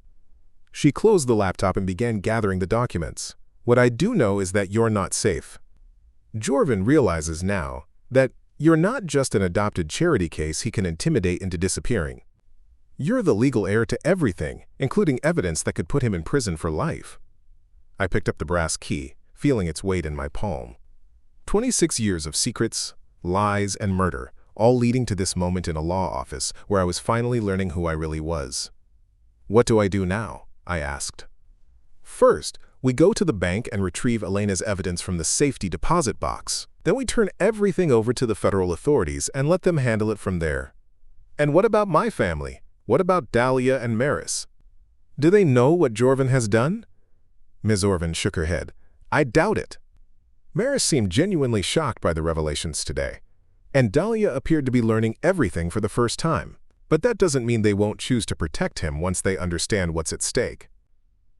S1: She closed the laptop and began gathering the documents. What I do know is that you're not safe. Jorven realizes now that you're not just an adopted charity case he can intimidate into disappearing. You're the legal heir to everything, including evidence that could put him in prison for life. I picked up the brass key, feeling its weight in my palm. 26 years of secrets, lies, and murder, all leading to this moment in a law office where I was finally learning who I really was. What do I do now? I asked. First, we go to the bank and retrieve Elena's evidence from the safety deposit box. Then we turn everything over to the federal authorities and let them handle it from there. And what about my family? What about Dahlia and Maris? Do they know what Jorven has done? Ms. Orevall shook her head. I doubt it. Maris seemed genuinely shocked by the revelations today, and Dahlia appeared to be learning everything for the first time. But that doesn't mean they won't choose to protect him once they understand what's at stake.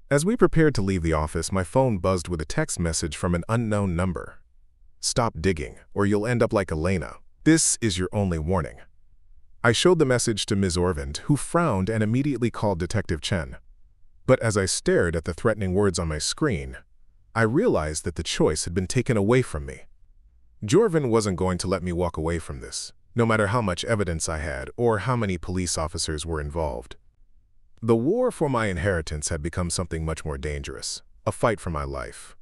S1: As we prepared to leave the office, my phone buzzed with a text message from an unknown number. "Stop digging, or you'll end up like Elena. This is your only warning." I showed the message to Ms. Orevall, who frowned and immediately called Detective Chen. But as I stared at the threatening words on my screen, I realized that the choice had been taken away from me. Jorven wasn't going to let me walk away from this, no matter how much evidence I had or how many police officers were involved. The war for my inheritance had become something much more dangerous, a fight for my life.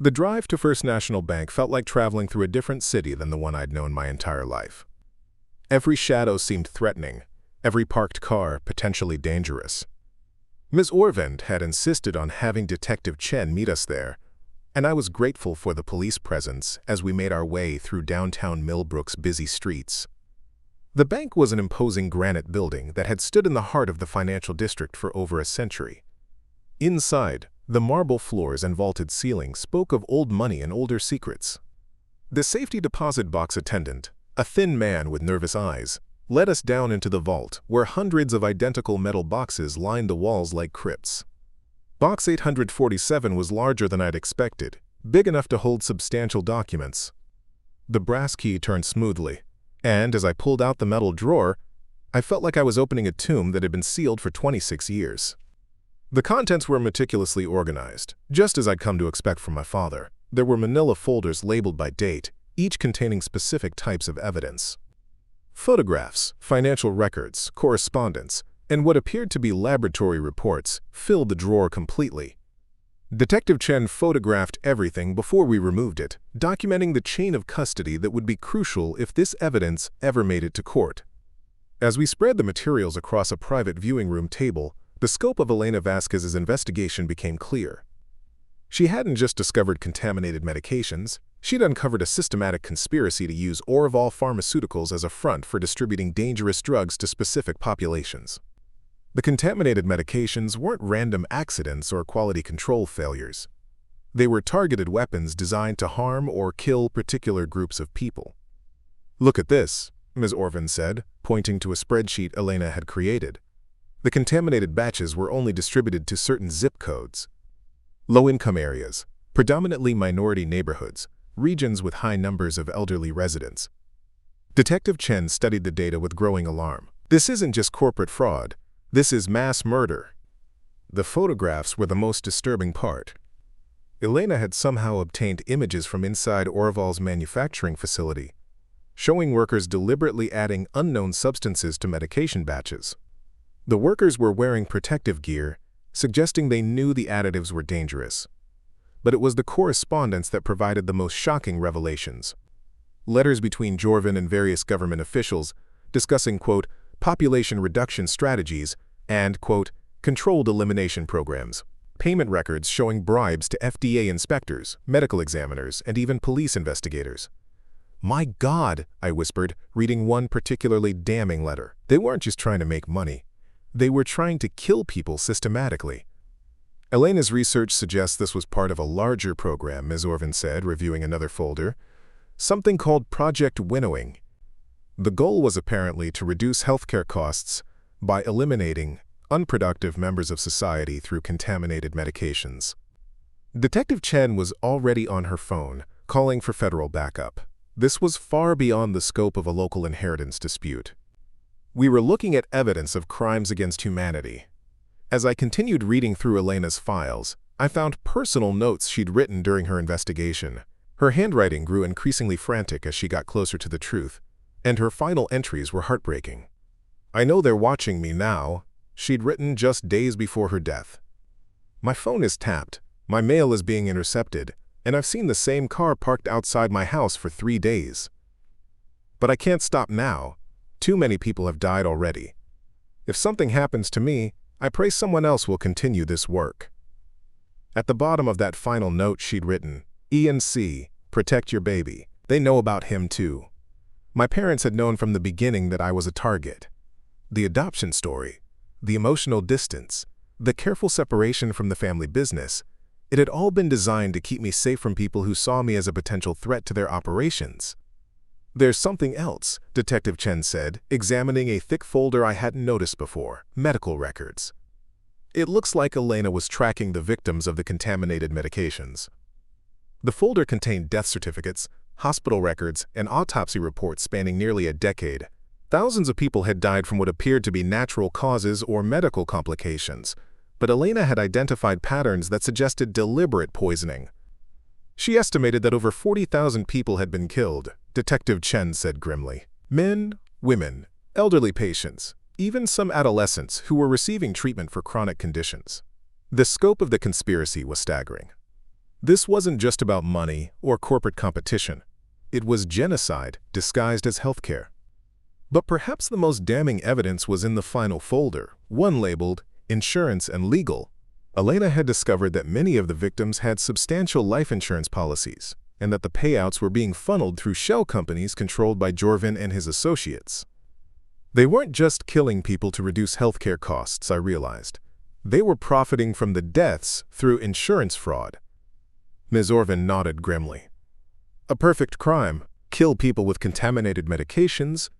S1: The drive to First National Bank felt like traveling through a different city than the one I'd known my entire life. Every shadow seemed threatening, every parked car potentially dangerous. Ms. Orevall had insisted on having Detective Chen meet us there, and I was grateful for the police presence as we made our way through downtown Millbrook's busy streets. The bank was an imposing granite building that had stood in the heart of the financial district for over a century. Inside, the marble floors and vaulted ceilings spoke of old money and older secrets. The safety deposit box attendant, a thin man with nervous eyes, led us down into the vault, where hundreds of identical metal boxes lined the walls like crypts. Box 847 was larger than I'd expected, big enough to hold substantial documents. The brass key turned smoothly, and as I pulled out the metal drawer, I felt like I was opening a tomb that had been sealed for 26 years. The contents were meticulously organized, just as I'd come to expect from my father. There were manila folders labeled by date, each containing specific types of evidence. Photographs, financial records, correspondence, and what appeared to be laboratory reports filled the drawer completely. Detective Chen photographed everything before we removed it, documenting the chain of custody that would be crucial if this evidence ever made it to court. As we spread the materials across a private viewing room table, the scope of Elena Vasquez's investigation became clear. She hadn't just discovered contaminated medications, she'd uncovered a systematic conspiracy to use Orevall Pharmaceuticals as a front for distributing dangerous drugs to specific populations. The contaminated medications weren't random accidents or quality control failures. They were targeted weapons designed to harm or kill particular groups of people. "Look at this," Ms. Orevall said, pointing to a spreadsheet Elena had created. The contaminated batches were only distributed to certain zip codes. Low-income areas, predominantly minority neighborhoods, regions with high numbers of elderly residents. Detective Chen studied the data with growing alarm. "This isn't just corporate fraud. This is mass murder." The photographs were the most disturbing part. Elena had somehow obtained images from inside Orevall's manufacturing facility, showing workers deliberately adding unknown substances to medication batches. The workers were wearing protective gear, suggesting they knew the additives were dangerous. But it was the correspondence that provided the most shocking revelations. Letters between Jorven and various government officials discussing, quote, population reduction strategies and, quote, controlled elimination programs. Payment records showing bribes to FDA inspectors, medical examiners, and even police investigators. "My God," I whispered, reading one particularly damning letter. They weren't just trying to make money. They were trying to kill people systematically. Elena's research suggests this was part of a larger program, Ms. Orevall said, reviewing another folder. Something called Project Winnowing. The goal was apparently to reduce healthcare costs by eliminating unproductive members of society through contaminated medications. Detective Chen was already on her phone, calling for federal backup. This was far beyond the scope of a local inheritance dispute. We were looking at evidence of crimes against humanity. As I continued reading through Elena's files, I found personal notes she'd written during her investigation. Her handwriting grew increasingly frantic as she got closer to the truth, and her final entries were heartbreaking. "I know they're watching me now," she'd written just days before her death. "My phone is tapped, my mail is being intercepted, and I've seen the same car parked outside my house for 3 days. But I can't stop now. Too many people have died already. If something happens to me, I pray someone else will continue this work." At the bottom of that final note she'd written, "E&C, protect your baby. They know about him too." My parents had known from the beginning that I was a target. The adoption story, the emotional distance, the careful separation from the family business, it had all been designed to keep me safe from people who saw me as a potential threat to their operations. There's something else, Detective Chen said, examining a thick folder I hadn't noticed before, medical records. It looks like Elena was tracking the victims of the contaminated medications. The folder contained death certificates, hospital records, and autopsy reports spanning nearly a decade. Thousands of people had died from what appeared to be natural causes or medical complications, but Elena had identified patterns that suggested deliberate poisoning. She estimated that over 40,000 people had been killed, Detective Chen said grimly. Men, women, elderly patients, even some adolescents who were receiving treatment for chronic conditions. The scope of the conspiracy was staggering. This wasn't just about money or corporate competition. It was genocide disguised as healthcare. But perhaps the most damning evidence was in the final folder, one labeled Insurance and Legal. Elena had discovered that many of the victims had substantial life insurance policies, and that the payouts were being funneled through shell companies controlled by Jorven and his associates. They weren't just killing people to reduce healthcare costs, I realized. They were profiting from the deaths through insurance fraud. Ms. Jorven nodded grimly. A perfect crime: kill people with contaminated medications,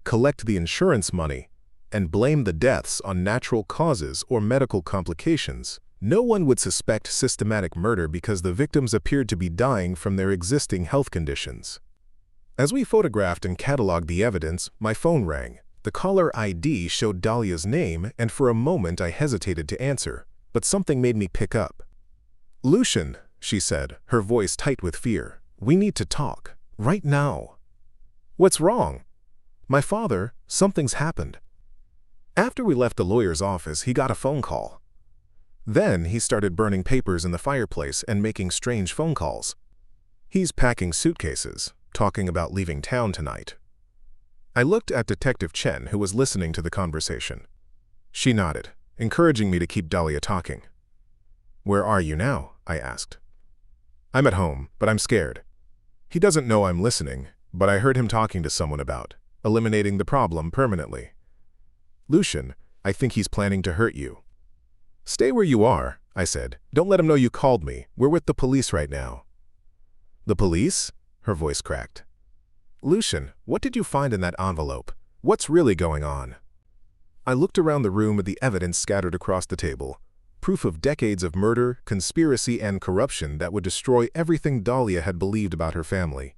S1: collect the insurance money, and blame the deaths on natural causes or medical complications. No one would suspect systematic murder because the victims appeared to be dying from their existing health conditions. As we photographed and cataloged the evidence, my phone rang. The caller ID showed Dahlia's name, and for a moment I hesitated to answer, but something made me pick up. "Lucian," she said, her voice tight with fear. "We need to talk. Right now." "What's wrong?" "My father, something's happened." After we left the lawyer's office, he got a phone call. Then he started burning papers in the fireplace and making strange phone calls. He's packing suitcases, talking about leaving town tonight. I looked at Detective Chen, who was listening to the conversation. She nodded, encouraging me to keep Dahlia talking. "Where are you now?" I asked. "I'm at home, but I'm scared. He doesn't know I'm listening, but I heard him talking to someone about eliminating the problem permanently. Lucian, I think he's planning to hurt you." "Stay where you are," I said. "Don't let him know you called me. We're with the police right now." "The police?" Her voice cracked. "Lucian, what did you find in that envelope? What's really going on?" I looked around the room at the evidence scattered across the table. Proof of decades of murder, conspiracy, and corruption that would destroy everything Dahlia had believed about her family.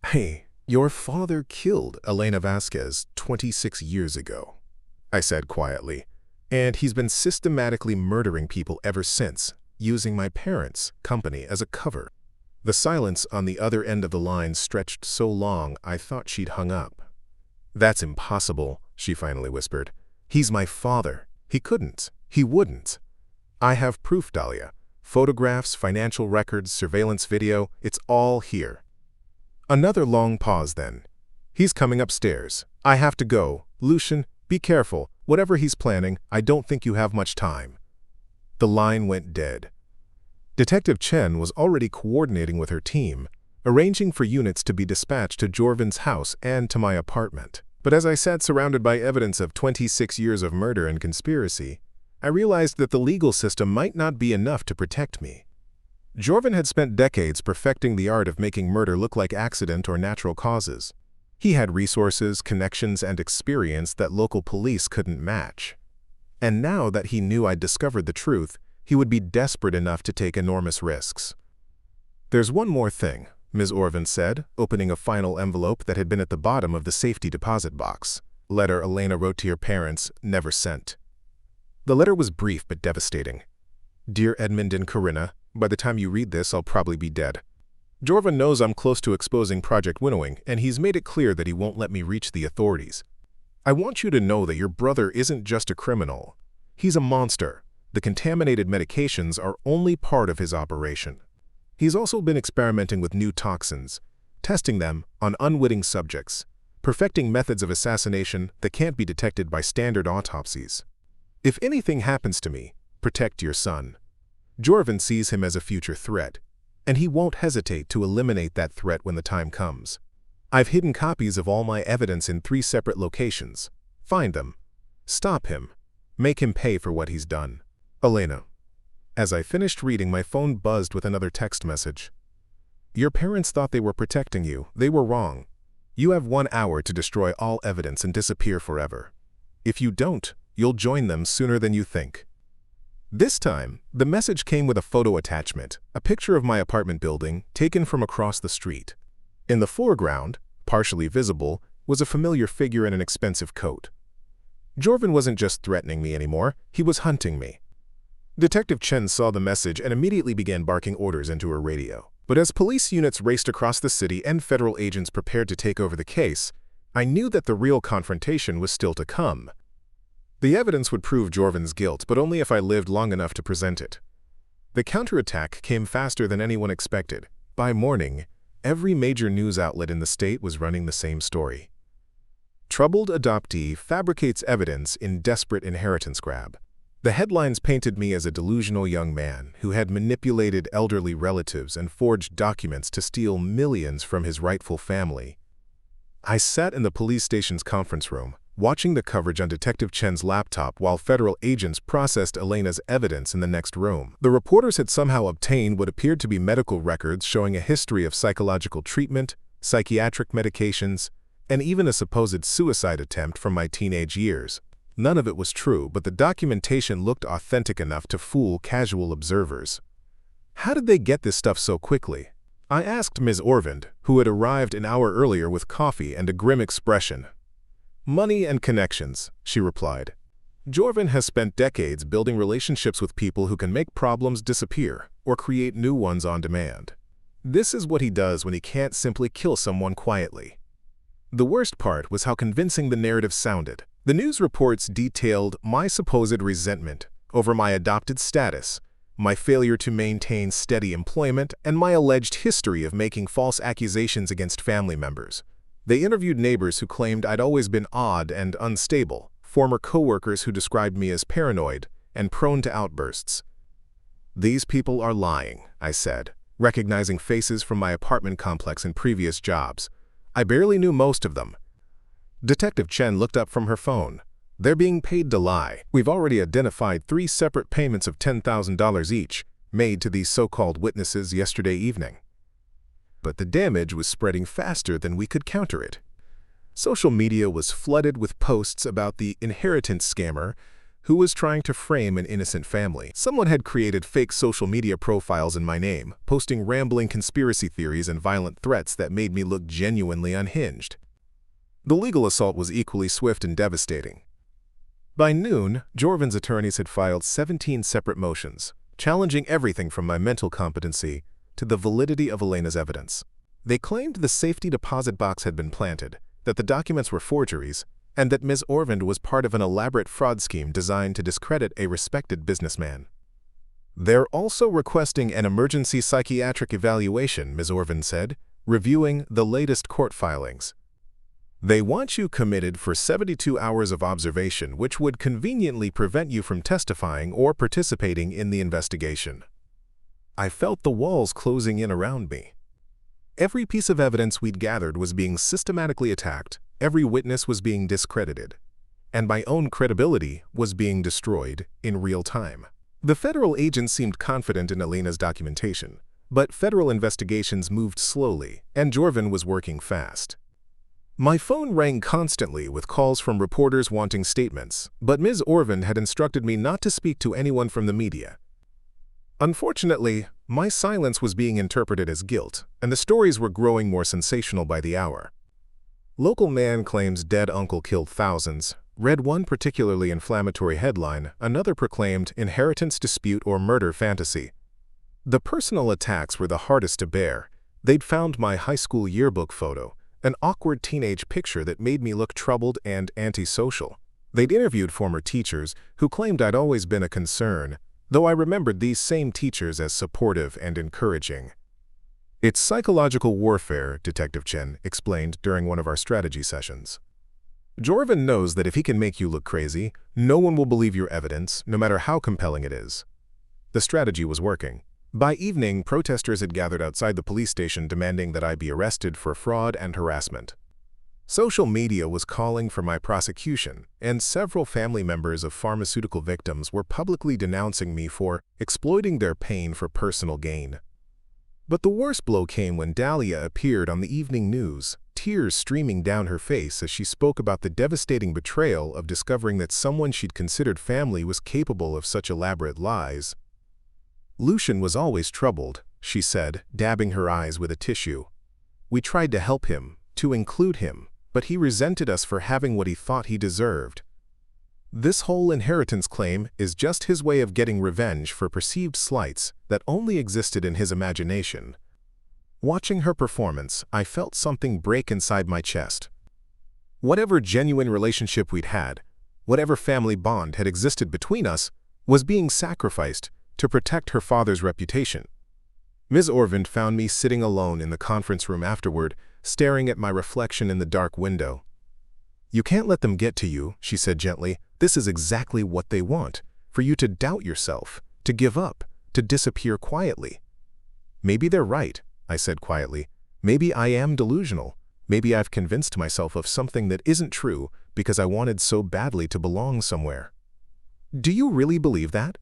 S1: "Hey, your father killed Elena Vasquez 26 years ago," I said quietly, "and he's been systematically murdering people ever since, using my parents' company as a cover." The silence on the other end of the line stretched so long I thought she'd hung up. "That's impossible," she finally whispered. "He's my father. He couldn't. He wouldn't." "I have proof, Dahlia. Photographs, financial records, surveillance video, it's all here." Another long pause then. "He's coming upstairs. I have to go. Lucian, be careful. Whatever he's planning, I don't think you have much time." The line went dead. Detective Chen was already coordinating with her team, arranging for units to be dispatched to Jorven's house and to my apartment. But as I sat surrounded by evidence of 26 years of murder and conspiracy, I realized that the legal system might not be enough to protect me. Jorven had spent decades perfecting the art of making murder look like accident or natural causes. He had resources, connections, and experience that local police couldn't match. And now that he knew I'd discovered the truth, he would be desperate enough to take enormous risks. "There's one more thing," Ms. Jorven said, opening a final envelope that had been at the bottom of the safety deposit box. "Letter Elena wrote to your parents, never sent." The letter was brief but devastating. "Dear Edmund and Corinna, by the time you read this, I'll probably be dead. Jorven knows I'm close to exposing Project Winnowing, and he's made it clear that he won't let me reach the authorities. I want you to know that your brother isn't just a criminal. He's a monster. The contaminated medications are only part of his operation. He's also been experimenting with new toxins, testing them on unwitting subjects, perfecting methods of assassination that can't be detected by standard autopsies. If anything happens to me, protect your son. Jorven sees him as a future threat, and he won't hesitate to eliminate that threat when the time comes. I've hidden copies of all my evidence in 3 separate locations. Find them. Stop him. Make him pay for what he's done. Elena." As I finished reading, my phone buzzed with another text message. "Your parents thought they were protecting you. They were wrong. You have 1 hour to destroy all evidence and disappear forever. If you don't, you'll join them sooner than you think. This time, the message came with a photo attachment, a picture of my apartment building taken from across the street. In the foreground, partially visible, was a familiar figure in an expensive coat. Jorven wasn't just threatening me anymore, he was hunting me. Detective Chen saw the message and immediately began barking orders into her radio. But as police units raced across the city and federal agents prepared to take over the case, I knew that the real confrontation was still to come. The evidence would prove Jorven's guilt, but only if I lived long enough to present it. The counterattack came faster than anyone expected. By morning, every major news outlet in the state was running the same story. Troubled adoptee fabricates evidence in desperate inheritance grab. The headlines painted me as a delusional young man who had manipulated elderly relatives and forged documents to steal millions from his rightful family. I sat in the police station's conference room, watching the coverage on Detective Chen's laptop while federal agents processed Elena's evidence in the next room. The reporters had somehow obtained what appeared to be medical records showing a history of psychological treatment, psychiatric medications, and even a supposed suicide attempt from my teenage years. None of it was true, but the documentation looked authentic enough to fool casual observers. How did they get this stuff so quickly? I asked Ms. Orevall, who had arrived an hour earlier with coffee and a grim expression. Money and connections, she replied. Jorven has spent decades building relationships with people who can make problems disappear or create new ones on demand. This is what he does when he can't simply kill someone quietly. The worst part was how convincing the narrative sounded. The news reports detailed my supposed resentment over my adopted status, my failure to maintain steady employment, and my alleged history of making false accusations against family members. They interviewed neighbors who claimed I'd always been odd and unstable, former coworkers who described me as paranoid and prone to outbursts. These people are lying, I said, recognizing faces from my apartment complex in previous jobs. I barely knew most of them. Detective Chen looked up from her phone. They're being paid to lie. We've already identified 3 separate payments of $10,000 each, made to these so-called witnesses yesterday evening. But the damage was spreading faster than we could counter it. Social media was flooded with posts about the inheritance scammer who was trying to frame an innocent family. Someone had created fake social media profiles in my name, posting rambling conspiracy theories and violent threats that made me look genuinely unhinged. The legal assault was equally swift and devastating. By noon, Jorven's attorneys had filed 17 separate motions, challenging everything from my mental competency to the validity of Elena's evidence. They claimed the safety deposit box had been planted, that the documents were forgeries, and that Ms. Orevall was part of an elaborate fraud scheme designed to discredit a respected businessman. They're also requesting an emergency psychiatric evaluation, Ms. Orevall said, reviewing the latest court filings. They want you committed for 72 hours of observation, which would conveniently prevent you from testifying or participating in the investigation. I felt the walls closing in around me. Every piece of evidence we'd gathered was being systematically attacked, every witness was being discredited, and my own credibility was being destroyed in real time. The federal agents seemed confident in Elena's documentation, but federal investigations moved slowly, and Jorven was working fast. My phone rang constantly with calls from reporters wanting statements, but Ms. Orevall had instructed me not to speak to anyone from the media. Unfortunately, my silence was being interpreted as guilt, and the stories were growing more sensational by the hour. Local man claims dead uncle killed thousands, read one particularly inflammatory headline, another proclaimed inheritance dispute or murder fantasy. The personal attacks were the hardest to bear. They'd found my high school yearbook photo, an awkward teenage picture that made me look troubled and antisocial. They'd interviewed former teachers who claimed I'd always been a concern, though I remembered these same teachers as supportive and encouraging. It's psychological warfare, Detective Chen explained during one of our strategy sessions. Jorven knows that if he can make you look crazy, no one will believe your evidence, no matter how compelling it is. The strategy was working. By evening, protesters had gathered outside the police station demanding that I be arrested for fraud and harassment. Social media was calling for my prosecution, and several family members of pharmaceutical victims were publicly denouncing me for exploiting their pain for personal gain. But the worst blow came when Dahlia appeared on the evening news, tears streaming down her face as she spoke about the devastating betrayal of discovering that someone she'd considered family was capable of such elaborate lies. "Lucian was always troubled," she said, dabbing her eyes with a tissue. "We tried to help him, to include him, but he resented us for having what he thought he deserved. This whole inheritance claim is just his way of getting revenge for perceived slights that only existed in his imagination." Watching her performance, I felt something break inside my chest. Whatever genuine relationship we'd had, whatever family bond had existed between us, was being sacrificed to protect her father's reputation. Ms. Orevall found me sitting alone in the conference room afterward, staring at my reflection in the dark window. "You can't let them get to you," she said gently. "This is exactly what they want, for you to doubt yourself, to give up, to disappear quietly." "Maybe they're right," I said quietly. "Maybe I am delusional. Maybe I've convinced myself of something that isn't true because I wanted so badly to belong somewhere." "Do you really believe that?"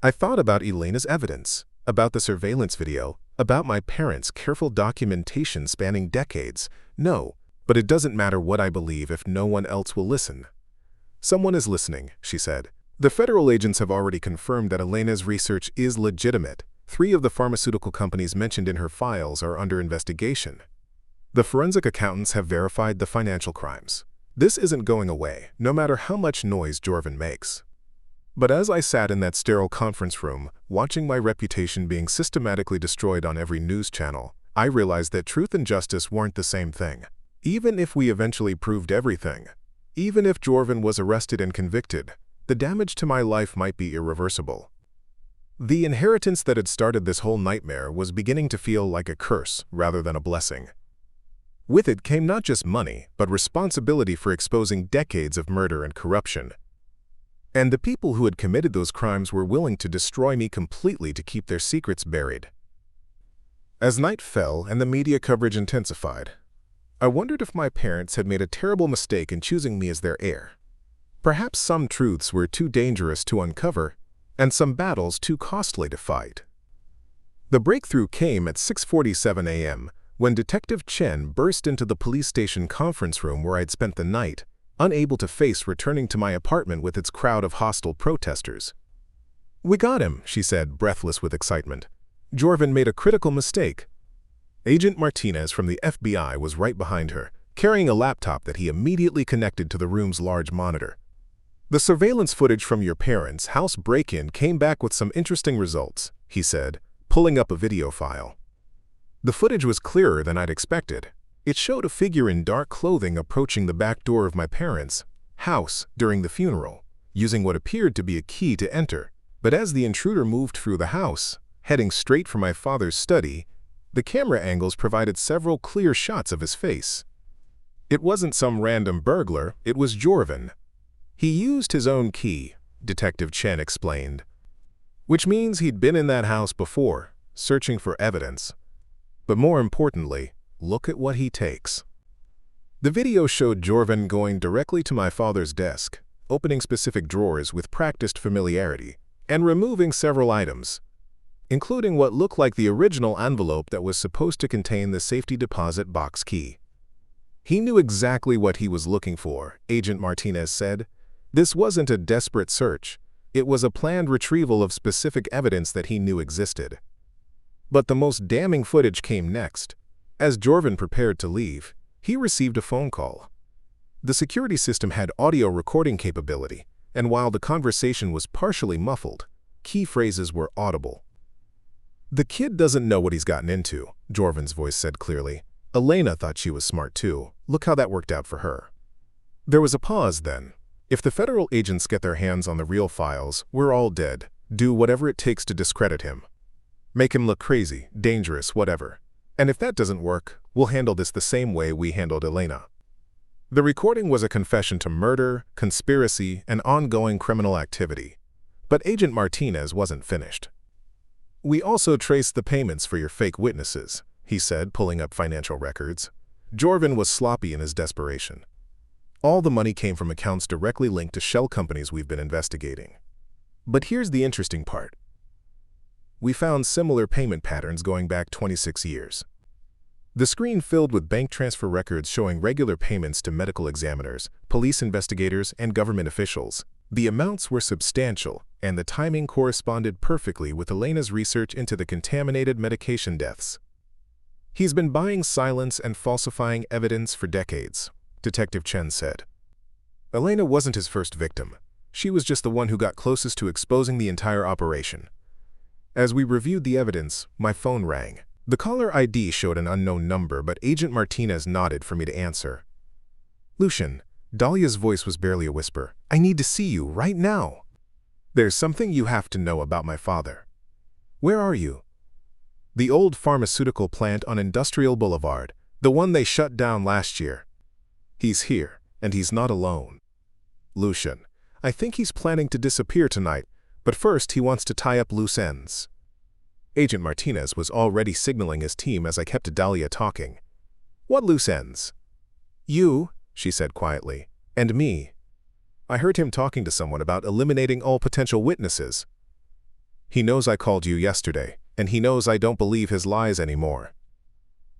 S1: I thought about Elena's evidence, about the surveillance video, about my parents' careful documentation spanning decades. "No, but it doesn't matter what I believe if no one else will listen." "Someone is listening," she said. "The federal agents have already confirmed that Elena's research is legitimate. 3 of the pharmaceutical companies mentioned in her files are under investigation. The forensic accountants have verified the financial crimes. This isn't going away, no matter how much noise Jorven makes." But as I sat in that sterile conference room, watching my reputation being systematically destroyed on every news channel, I realized that truth and justice weren't the same thing. Even if we eventually proved everything, even if Jorven was arrested and convicted, the damage to my life might be irreversible. The inheritance that had started this whole nightmare was beginning to feel like a curse rather than a blessing. With it came not just money, but responsibility for exposing decades of murder and corruption. And the people who had committed those crimes were willing to destroy me completely to keep their secrets buried. As night fell and the media coverage intensified, I wondered if my parents had made a terrible mistake in choosing me as their heir. Perhaps some truths were too dangerous to uncover, and some battles too costly to fight. The breakthrough came at 6:47 a.m. when Detective Chen burst into the police station conference room where I'd spent the night, unable to face returning to my apartment with its crowd of hostile protesters. "We got him," she said, breathless with excitement. "Jorven made a critical mistake." Agent Martinez from the FBI was right behind her, carrying a laptop that he immediately connected to the room's large monitor. "The surveillance footage from your parents' house break-in came back with some interesting results," he said, pulling up a video file. The footage was clearer than I'd expected. It showed a figure in dark clothing approaching the back door of my parents' house during the funeral, using what appeared to be a key to enter. But as the intruder moved through the house, heading straight for my father's study, the camera angles provided several clear shots of his face. It wasn't some random burglar, it was Jorven. "He used his own key," Detective Chen explained. "Which means he'd been in that house before, searching for evidence. But more importantly, look at what he takes." The video showed Jorven going directly to my father's desk, opening specific drawers with practiced familiarity, and removing several items, including what looked like the original envelope that was supposed to contain the safety deposit box key. "He knew exactly what he was looking for," Agent Martinez said. "This wasn't a desperate search. It was a planned retrieval of specific evidence that he knew existed." But the most damning footage came next. As Jorven prepared to leave, he received a phone call. The security system had audio recording capability, and while the conversation was partially muffled, key phrases were audible. "The kid doesn't know what he's gotten into," Jorven's voice said clearly. "Elena thought she was smart too. Look how that worked out for her." There was a pause then. "If the federal agents get their hands on the real files, we're all dead. Do whatever it takes to discredit him. Make him look crazy, dangerous, whatever. And if that doesn't work, we'll handle this the same way we handled Elena." The recording was a confession to murder, conspiracy, and ongoing criminal activity. But Agent Martinez wasn't finished. "We also traced the payments for your fake witnesses," he said, pulling up financial records. Jorven was sloppy in his desperation. "All the money came from accounts directly linked to shell companies we've been investigating. But here's the interesting part. we found similar payment patterns going back 26 years. The screen filled with bank transfer records showing regular payments to medical examiners, police investigators, and government officials. The amounts were substantial, and the timing corresponded perfectly with Elena's research into the contaminated medication deaths. "He's been buying silence and falsifying evidence for decades," Detective Chen said. Elena wasn't his first victim. She was just the one who got closest to exposing the entire operation. As we reviewed the evidence, my phone rang. The caller ID showed an unknown number, but Agent Martinez nodded for me to answer. "Lucian," Dahlia's voice was barely a whisper. "I need to see you right now. There's something you have to know about my father." "Where are you?" "The old pharmaceutical plant on Industrial Boulevard, the one they shut down last year. He's here, and he's not alone. Lucian, I think he's planning to disappear tonight, but first he wants to tie up loose ends." Agent Martinez was already signaling his team as I kept Dahlia talking. "What loose ends?" "You," she said quietly, "and me. I heard him talking to someone about eliminating all potential witnesses. He knows I called you yesterday, and he knows I don't believe his lies anymore."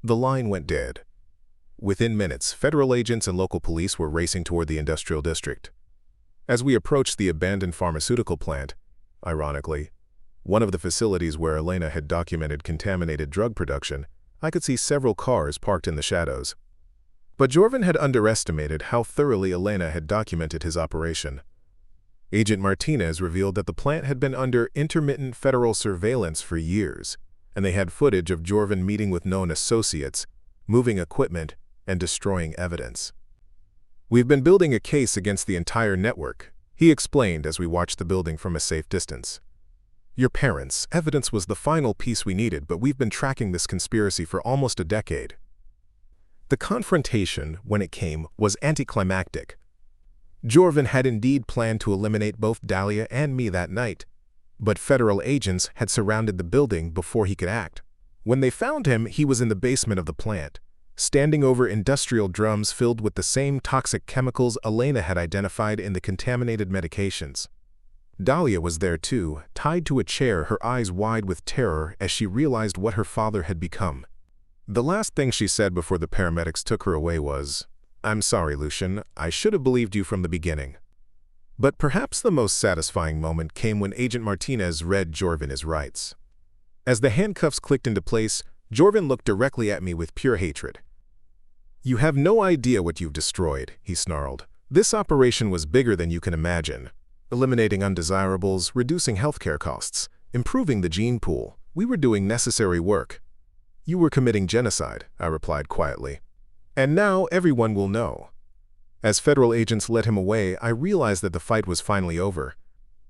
S1: The line went dead. Within minutes, federal agents and local police were racing toward the industrial district. As we approached the abandoned pharmaceutical plant, ironically, one of the facilities where Elena had documented contaminated drug production, I could see several cars parked in the shadows. But Jorven had underestimated how thoroughly Elena had documented his operation. Agent Martinez revealed that the plant had been under intermittent federal surveillance for years, and they had footage of Jorven meeting with known associates, moving equipment, and destroying evidence. "We've been building a case against the entire network," he explained as we watched the building from a safe distance. "Your parents' evidence was the final piece we needed, but we've been tracking this conspiracy for almost a decade." The confrontation, when it came, was anticlimactic. Jorven had indeed planned to eliminate both Dahlia and me that night, but federal agents had surrounded the building before he could act. When they found him, he was in the basement of the plant, standing over industrial drums filled with the same toxic chemicals Elena had identified in the contaminated medications. Dahlia was there too, tied to a chair, her eyes wide with terror as she realized what her father had become. The last thing she said before the paramedics took her away was, "I'm sorry, Lucian, I should have believed you from the beginning." But perhaps the most satisfying moment came when Agent Martinez read Jorven his rights. As the handcuffs clicked into place, Jorven looked directly at me with pure hatred. "You have no idea what you've destroyed," he snarled. "This operation was bigger than you can imagine. Eliminating undesirables, reducing healthcare costs, improving the gene pool. We were doing necessary work." "You were committing genocide," I replied quietly. "And now everyone will know." As federal agents led him away, I realized that the fight was finally over.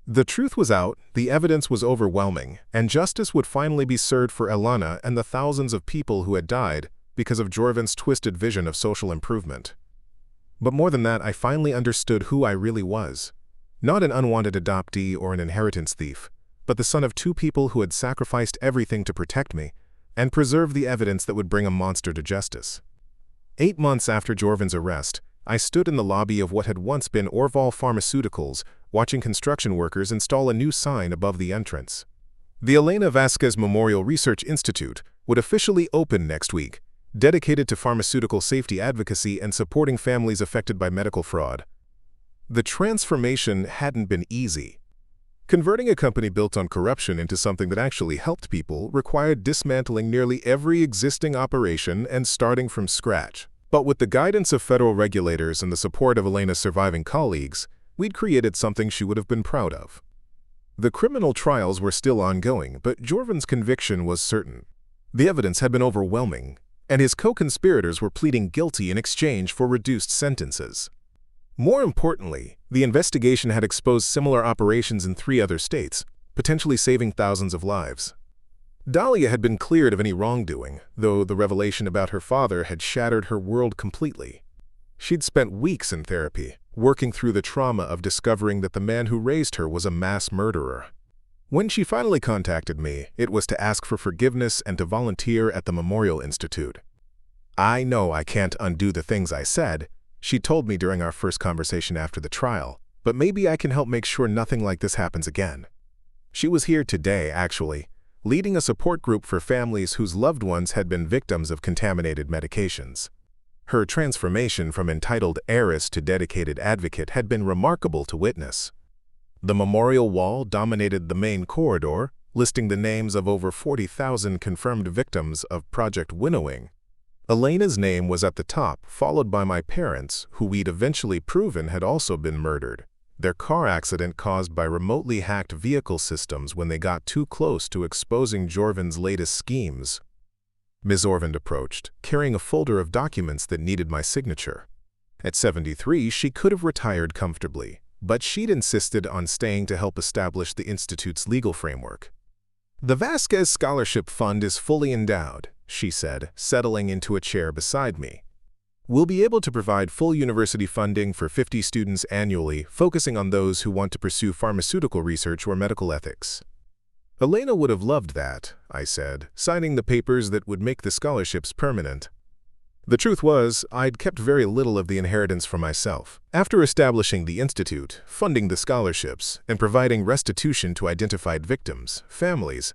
S1: The truth was out, the evidence was overwhelming, and justice would finally be served for Elena and the thousands of people who had died because of Jorven's twisted vision of social improvement. But more than that, I finally understood who I really was. Not an unwanted adoptee or an inheritance thief, but the son of two people who had sacrificed everything to protect me and preserve the evidence that would bring a monster to justice. 8 months after Jorven's arrest, I stood in the lobby of what had once been Orevall Pharmaceuticals, watching construction workers install a new sign above the entrance. The Elena Vasquez Memorial Research Institute would officially open next week, dedicated to pharmaceutical safety advocacy and supporting families affected by medical fraud. The transformation hadn't been easy. Converting a company built on corruption into something that actually helped people required dismantling nearly every existing operation and starting from scratch. But with the guidance of federal regulators and the support of Elena's surviving colleagues, we'd created something she would have been proud of. The criminal trials were still ongoing, but Jorven's conviction was certain. The evidence had been overwhelming, and his co-conspirators were pleading guilty in exchange for reduced sentences. More importantly, the investigation had exposed similar operations in 3 other states, potentially saving thousands of lives. Dahlia had been cleared of any wrongdoing, though the revelation about her father had shattered her world completely. She'd spent weeks in therapy, working through the trauma of discovering that the man who raised her was a mass murderer. When she finally contacted me, it was to ask for forgiveness and to volunteer at the Memorial Institute. "I know I can't undo the things I said," she told me during our first conversation after the trial, "but maybe I can help make sure nothing like this happens again." She was here today, actually, leading a support group for families whose loved ones had been victims of contaminated medications. Her transformation from entitled heiress to dedicated advocate had been remarkable to witness. The memorial wall dominated the main corridor, listing the names of over 40,000 confirmed victims of Project Winnowing. Elena's name was at the top, followed by my parents, who we'd eventually proven had also been murdered. Their car accident caused by remotely hacked vehicle systems when they got too close to exposing Jorven's latest schemes. Ms. Orevall approached, carrying a folder of documents that needed my signature. At 73, she could have retired comfortably, but she'd insisted on staying to help establish the Institute's legal framework. "The Vasquez Scholarship Fund is fully endowed," she said, settling into a chair beside me. "We'll be able to provide full university funding for 50 students annually, focusing on those who want to pursue pharmaceutical research or medical ethics." "Elena would have loved that," I said, signing the papers that would make the scholarships permanent. The truth was, I'd kept very little of the inheritance for myself. After establishing the Institute, funding the scholarships, and providing restitution to identified victims, families,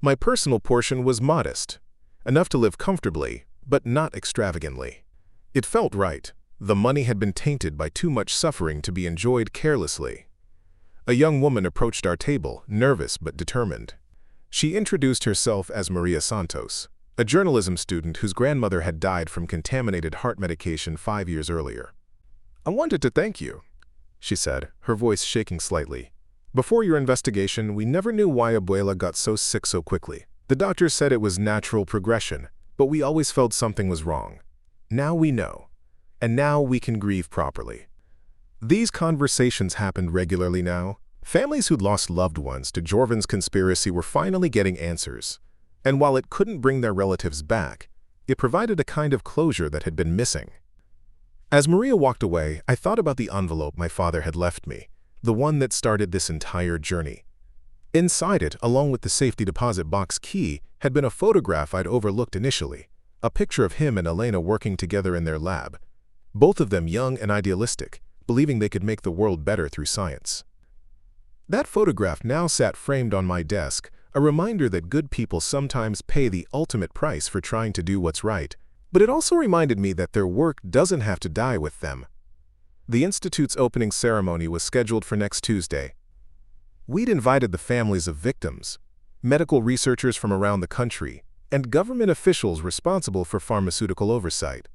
S1: my personal portion was modest, enough to live comfortably, but not extravagantly. It felt right. The money had been tainted by too much suffering to be enjoyed carelessly. A young woman approached our table, nervous but determined. She introduced herself as Maria Santos, a journalism student whose grandmother had died from contaminated heart medication 5 years earlier. "I wanted to thank you," she said, her voice shaking slightly. "Before your investigation, we never knew why Abuela got so sick so quickly. The doctors said it was natural progression, but we always felt something was wrong. Now we know, and now we can grieve properly." These conversations happened regularly now. Families who'd lost loved ones to Jorven's conspiracy were finally getting answers. And while it couldn't bring their relatives back, it provided a kind of closure that had been missing. As Maria walked away, I thought about the envelope my father had left me, the one that started this entire journey. Inside it, along with the safety deposit box key, had been a photograph I'd overlooked initially, a picture of him and Elena working together in their lab, both of them young and idealistic, believing they could make the world better through science. That photograph now sat framed on my desk, a reminder that good people sometimes pay the ultimate price for trying to do what's right, but it also reminded me that their work doesn't have to die with them. The Institute's opening ceremony was scheduled for next Tuesday. We'd invited the families of victims, medical researchers from around the country, and government officials responsible for pharmaceutical oversight.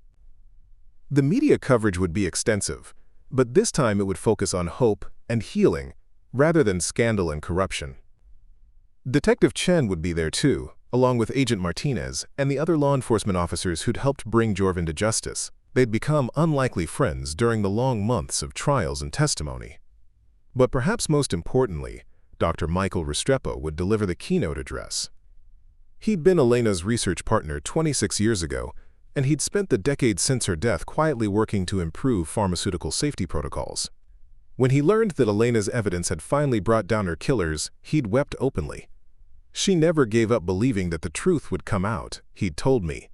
S1: The media coverage would be extensive, but this time it would focus on hope and healing rather than scandal and corruption. Detective Chen would be there too, along with Agent Martinez and the other law enforcement officers who'd helped bring Jorven to justice. They'd become unlikely friends during the long months of trials and testimony. But perhaps most importantly, Dr. Michael Restrepo would deliver the keynote address. He'd been Elena's research partner 26 years ago, and he'd spent the decades since her death quietly working to improve pharmaceutical safety protocols. When he learned that Elena's evidence had finally brought down her killers, he'd wept openly. She never gave up believing that the truth would come out, he'd told me.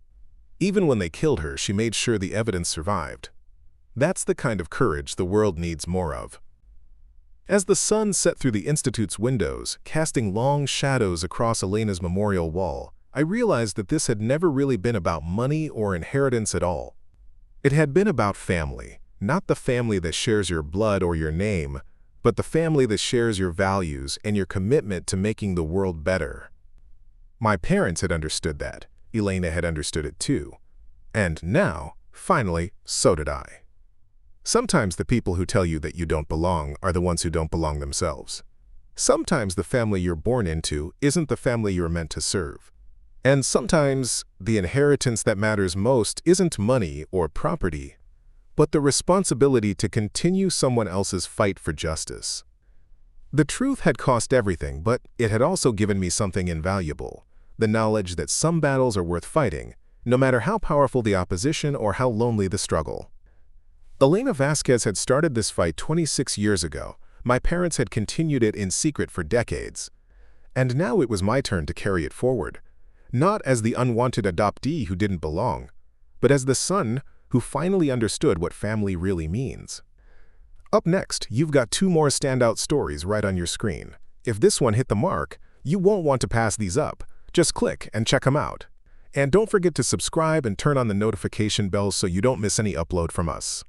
S1: Even when they killed her, she made sure the evidence survived. That's the kind of courage the world needs more of. As the sun set through the Institute's windows, casting long shadows across Elena's memorial wall, I realized that this had never really been about money or inheritance at all. It had been about family, not the family that shares your blood or your name, but the family that shares your values and your commitment to making the world better. My parents had understood that. Elena had understood it too. And now, finally, so did I. Sometimes the people who tell you that you don't belong are the ones who don't belong themselves. Sometimes the family you're born into isn't the family you're meant to serve. And sometimes the inheritance that matters most isn't money or property, but the responsibility to continue someone else's fight for justice. The truth had cost everything, but it had also given me something invaluable, the knowledge that some battles are worth fighting, no matter how powerful the opposition or how lonely the struggle. Elena Vasquez had started this fight 26 years ago. My parents had continued it in secret for decades. And now it was my turn to carry it forward, not as the unwanted adoptee who didn't belong, but as the son who finally understood what family really means. Up next, you've got 2 more standout stories right on your screen. If this one hit the mark, You won't want to pass these up. Just click and check them out. And don't forget to subscribe and turn on the notification bell so you don't miss any upload from us.